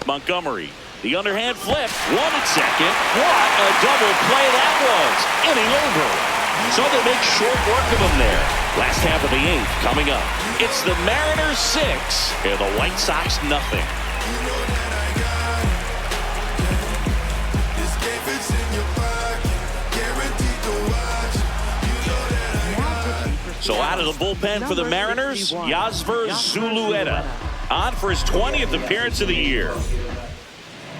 Montgomery, the underhand flip, 1 at second. What a double play that was. Inning over. So they make short work of him there. Last half of the 8th coming up. It's the Mariners 6 and the White Sox nothing. So out of the bullpen for the Mariners, Yasver Zulueta on for his 20th appearance of the year.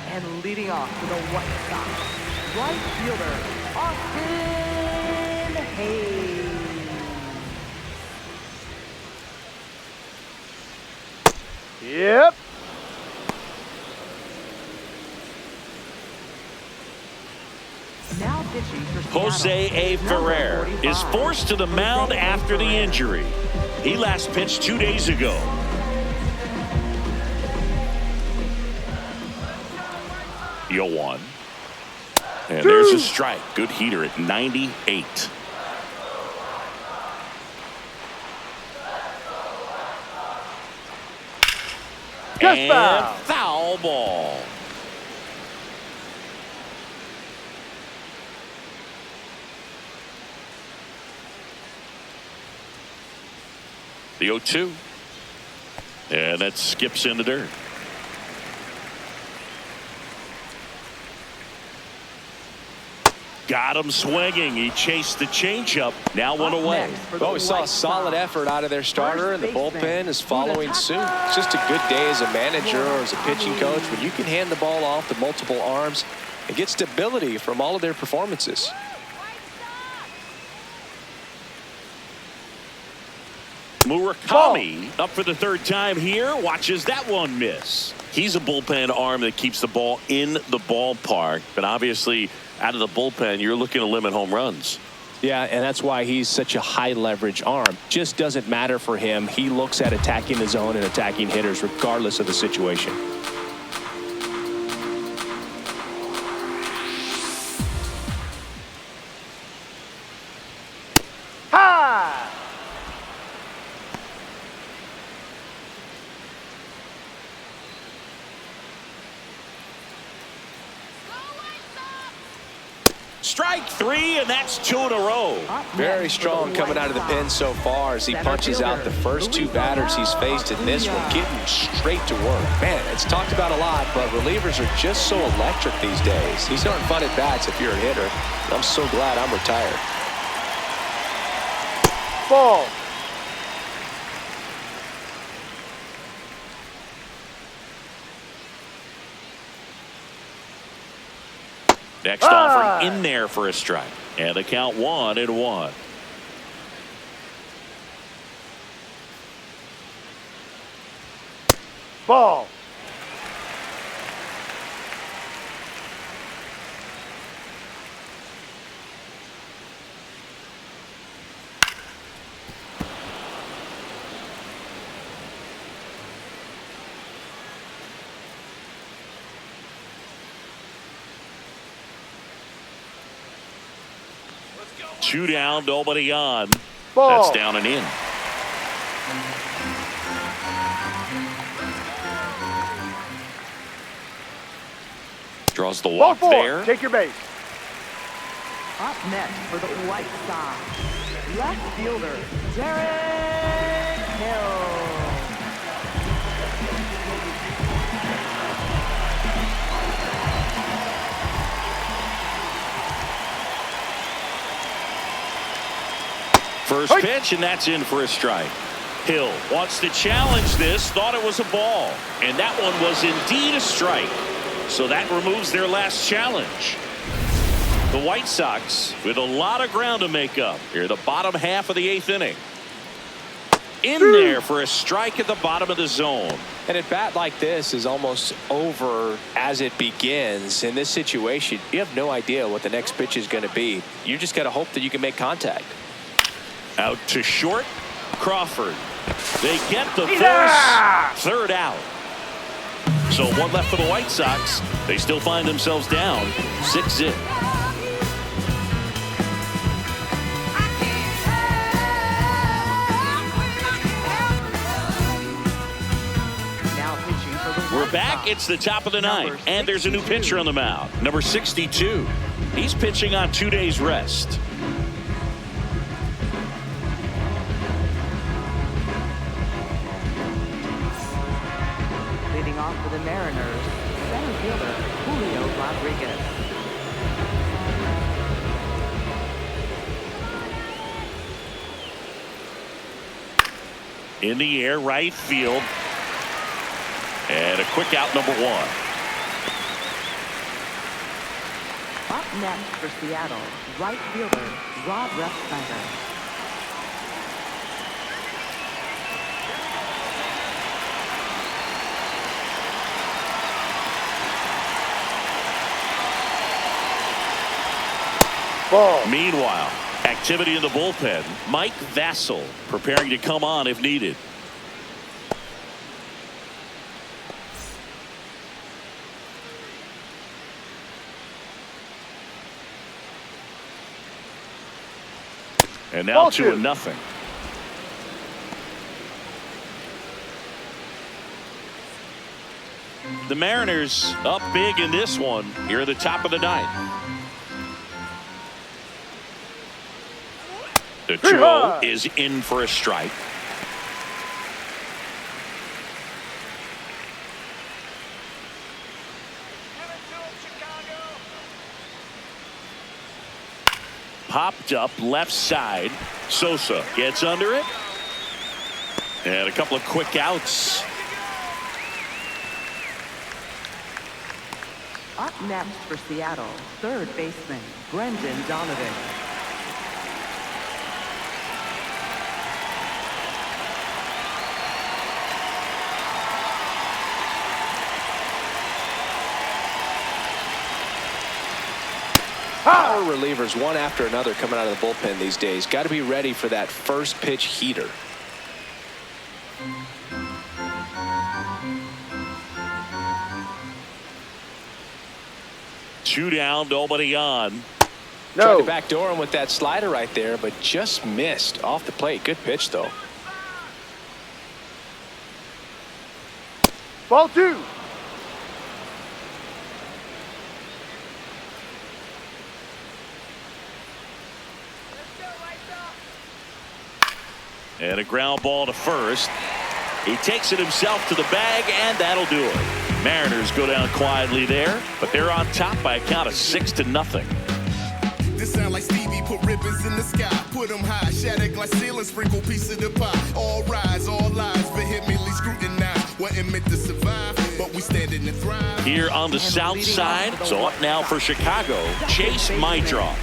And leading off for the White Sox, right fielder, Austin Hayes.
Yep.
Now pitching for Seattle,
Jose A. Ferrer is forced to the mound after the injury. He last pitched 2 days ago. Yo 1. And there's a strike. Good heater at 98. And foul ball. The 0-2. And that skips in the dirt. Got him swinging. He chased the changeup. Now 1 away.
Well, we saw a solid effort out of their starter, and the bullpen is following suit. It's just a good day as a manager or as a pitching coach when you can hand the ball off to multiple arms and get stability from all of their performances.
Murakami up for the 3rd time here. Watches that one miss. He's a bullpen arm that keeps the ball in the ballpark. But obviously, out of the bullpen, you're looking to limit home runs.
Yeah, and that's why he's such a high leverage arm. Just doesn't matter for him. He looks at attacking the zone and attacking hitters regardless of the situation.
Strike 3, and that's 2 in a row.
Very strong coming out of the pen so far as he punches out the first 2 batters he's faced in this one, getting straight to work. Man, it's talked about a lot, but relievers are just so electric these days. These aren't fun at bats if you're a hitter. I'm so glad I'm retired.
Ball.
Next offering in there for a strike. And the count 1-1.
Ball.
Two down, nobody on.
Ball.
That's down and in. Draws the walk there.
Take your base.
Up next for the White Sox, left fielder, Derek Hill.
First pitch, and that's in for a strike. Hill wants to challenge this, thought it was a ball, and that one was indeed a strike. So that removes their last challenge. The White Sox with a lot of ground to make up here, the bottom half of the 8th inning. In there for a strike at the bottom of the zone.
And at bat like this is almost over as it begins. In this situation, you have no idea what the next pitch is going to be. You just got to hope that you can make contact.
Out to short, Crawford. They get the first, third out. So one left for the White Sox. They still find themselves down 6-0. We're back. It's the top of the ninth, and there's a new pitcher on the mound. Number 62. He's pitching on 2 days rest.
Leading off for the Mariners, center fielder Julio Rodriguez.
In the air, right field. And a quick out, number 1.
Up next for Seattle, right fielder Rob Refsnyder.
Ball.
Meanwhile, activity in the bullpen. Mike Vassell preparing to come on if needed. And now 2-0. The Mariners up big in this one here at the top of the ninth. The 2-0 is in for a strike. Popped up left side. Sosa gets under it. And a couple of quick outs.
Up next for Seattle, third baseman Brendan Donovan.
Power relievers one after another coming out of the bullpen these days. Got to be ready for that first pitch heater.
Two down, nobody on.
Tried to backdoor him with that slider right there, but just missed off the plate. Good pitch, though.
Ball 2.
And a ground ball to first. He takes it himself to the bag, and that'll do it. Mariners go down quietly there, but they're on top by a count of 6-0.
This sound like Stevie put ribbons in the sky, put them high, shatter glass ceiling, sprinkle piece of the pie. All rise, all lies, vehemently scrutinized. Wasn't meant to survive, but we standing and thrive.
Here on the south side, so up now for Chicago, Chase Maidroff.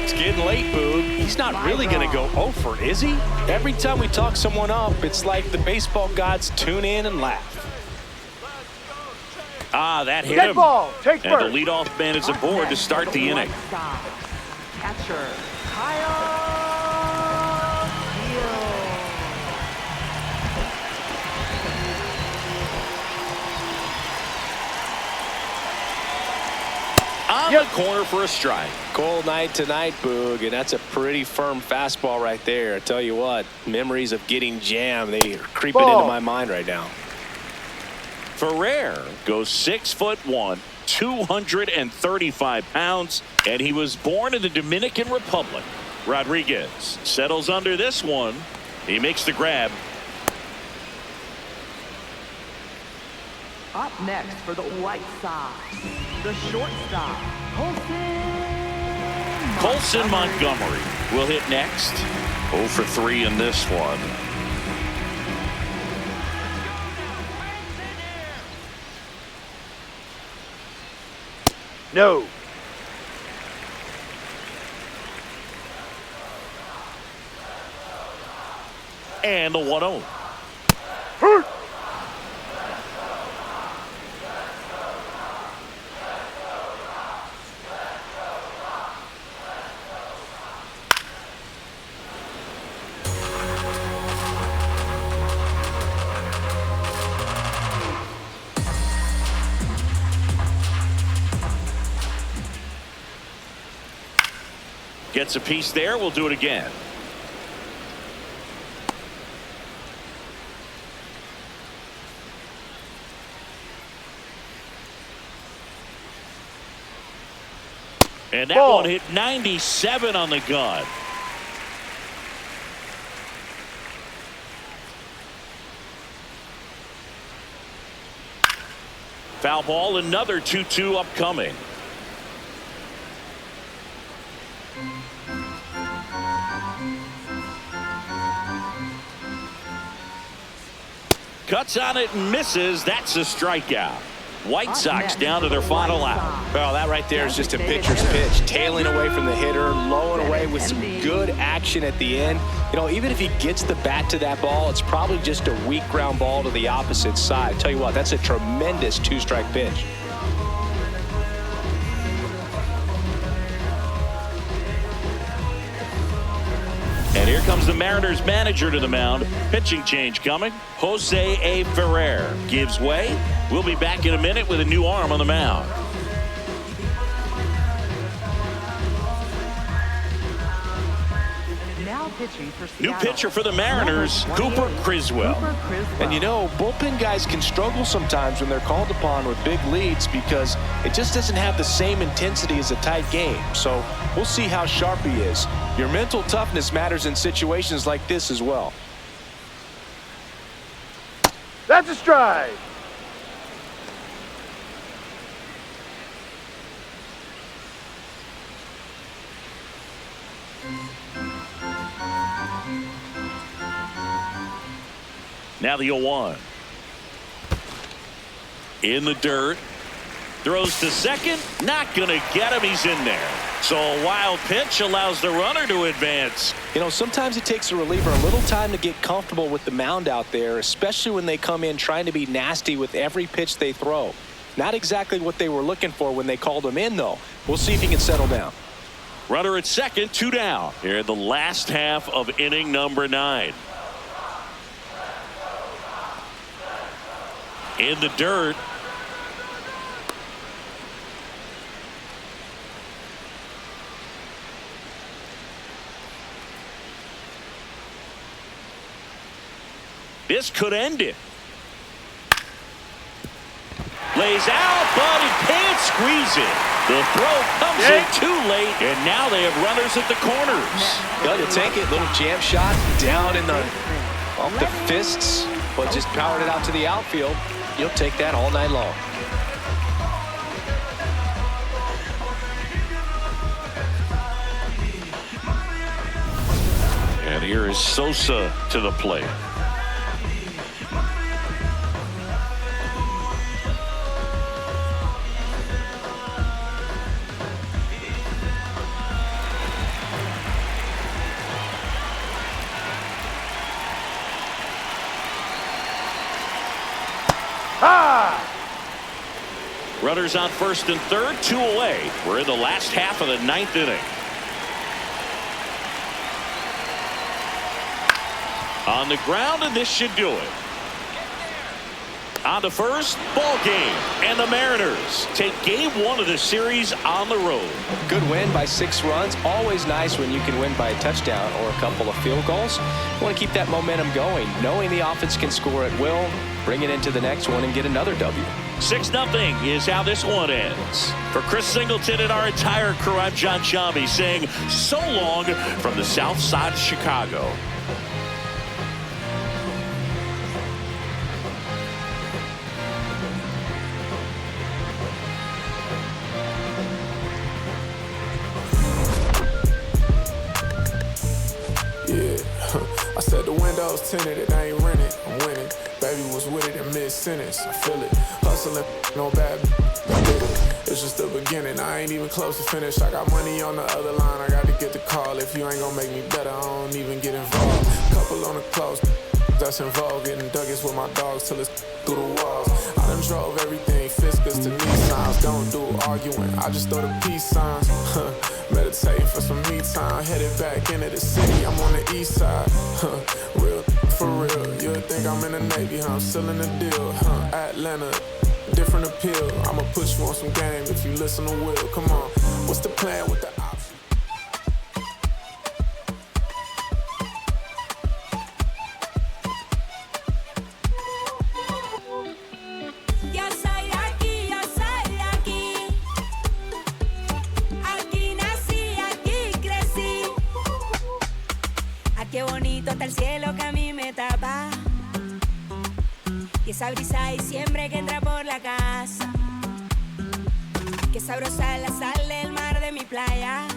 It's getting late, Boog. He's not really going to go over, is he? Every time we talk someone up, it's like the baseball gods tune in and laugh.
Ah, that hit
Dead
him.
ball. Take
and
first.
the leadoff man is aboard to start the inning.
Catcher Kyle
On the corner for a strike.
Cold night tonight, Boog, and that's a pretty firm fastball right there. I tell you what, memories of getting jammed, they are creeping into my mind right now.
Ferrer goes 6'1", 235 pounds, and he was born in the Dominican Republic. Rodriguez settles under this one. He makes the grab.
Up next for the White Sox, the shortstop,
Colson Montgomery will hit next. 0 for 3 in this one.
No.
And the 1-0. Gets a piece there. We'll do it again. And that one hit 97 on the gun. Foul ball, another 2-2 upcoming. Cuts on it and misses. That's a strikeout. White Sox down to their final out.
Well, that right there is just a pitcher's pitch. Tailing away from the hitter, low and away with some good action at the end. You know, even if he gets the bat to that ball, it's probably just a weak ground ball to the opposite side. Tell you what, that's a tremendous two-strike pitch.
And here comes the Mariners manager to the mound. Pitching change coming. Jose A. Ferrer gives way. We'll be back in a minute with a new arm on the mound. New pitcher for the Mariners, Cooper Criswell.
And you know, bullpen guys can struggle sometimes when they're called upon with big leads because it just doesn't have the same intensity as a tight game. So we'll see how sharp he is. Your mental toughness matters in situations like this as well.
That's a strike.
Now the 0-1. In the dirt. Throws to second. Not going to get him. He's in there. So a wild pitch allows the runner to advance.
You know, sometimes it takes a reliever a little time to get comfortable with the mound out there, especially when they come in trying to be nasty with every pitch they throw. Not exactly what they were looking for when they called him in, though. We'll see if he can settle down.
Runner at second, 2 down. Here in the last half of inning number 9. In the dirt. This could end it. Lays out, but he can't squeeze it. The throw comes in too late, and now they have runners at the corners.
Got to take it. Little jam shot down in the off the fists, but just powered it out to the outfield. You'll take that all night long.
And here is Sosa to the plate. Runners on first and third, 2 away. We're in the last half of the 9th inning. On the ground, and this should do it. On the first, ball game, and the Mariners take game 1 of the series on the road.
Good win by 6 runs. Always nice when you can win by a touchdown or a couple of field goals. You want to keep that momentum going, knowing the offense can score at will, bring it into the next one and get another W.
6-0 is how this one ends. For Chris Singleton and our entire crew, I'm John Chambi saying so long from the south side of Chicago.
I said the windows tinted, it ain't rented, I'm winning. Baby was with it in mid-sentence, I feel it. Hustling, no bad, I did it. It's just the beginning, I ain't even close to finish. I got money on the other line, I got to get the call. If you ain't gonna make me better, I don't even get involved. Couple on the close, that's in vogue. Getting Douglas with my dogs till it's through the walls. I done drove everything, Fiscus to Nissans. Don't do arguing, I just throw the peace signs. Meditating for some me time, headed back into the city, I'm on the east side. Real for real, you'll think I'm in the Navy, I'm still in the deal. Atlanta, different appeal. I'ma put you on some game if you listen to Will. Come on, what's the plan with the option?
el cielo que a mí me tapa. Y esa brisa de diciembre que entra por la casa. Qué sabrosa la sal del mar de mi playa.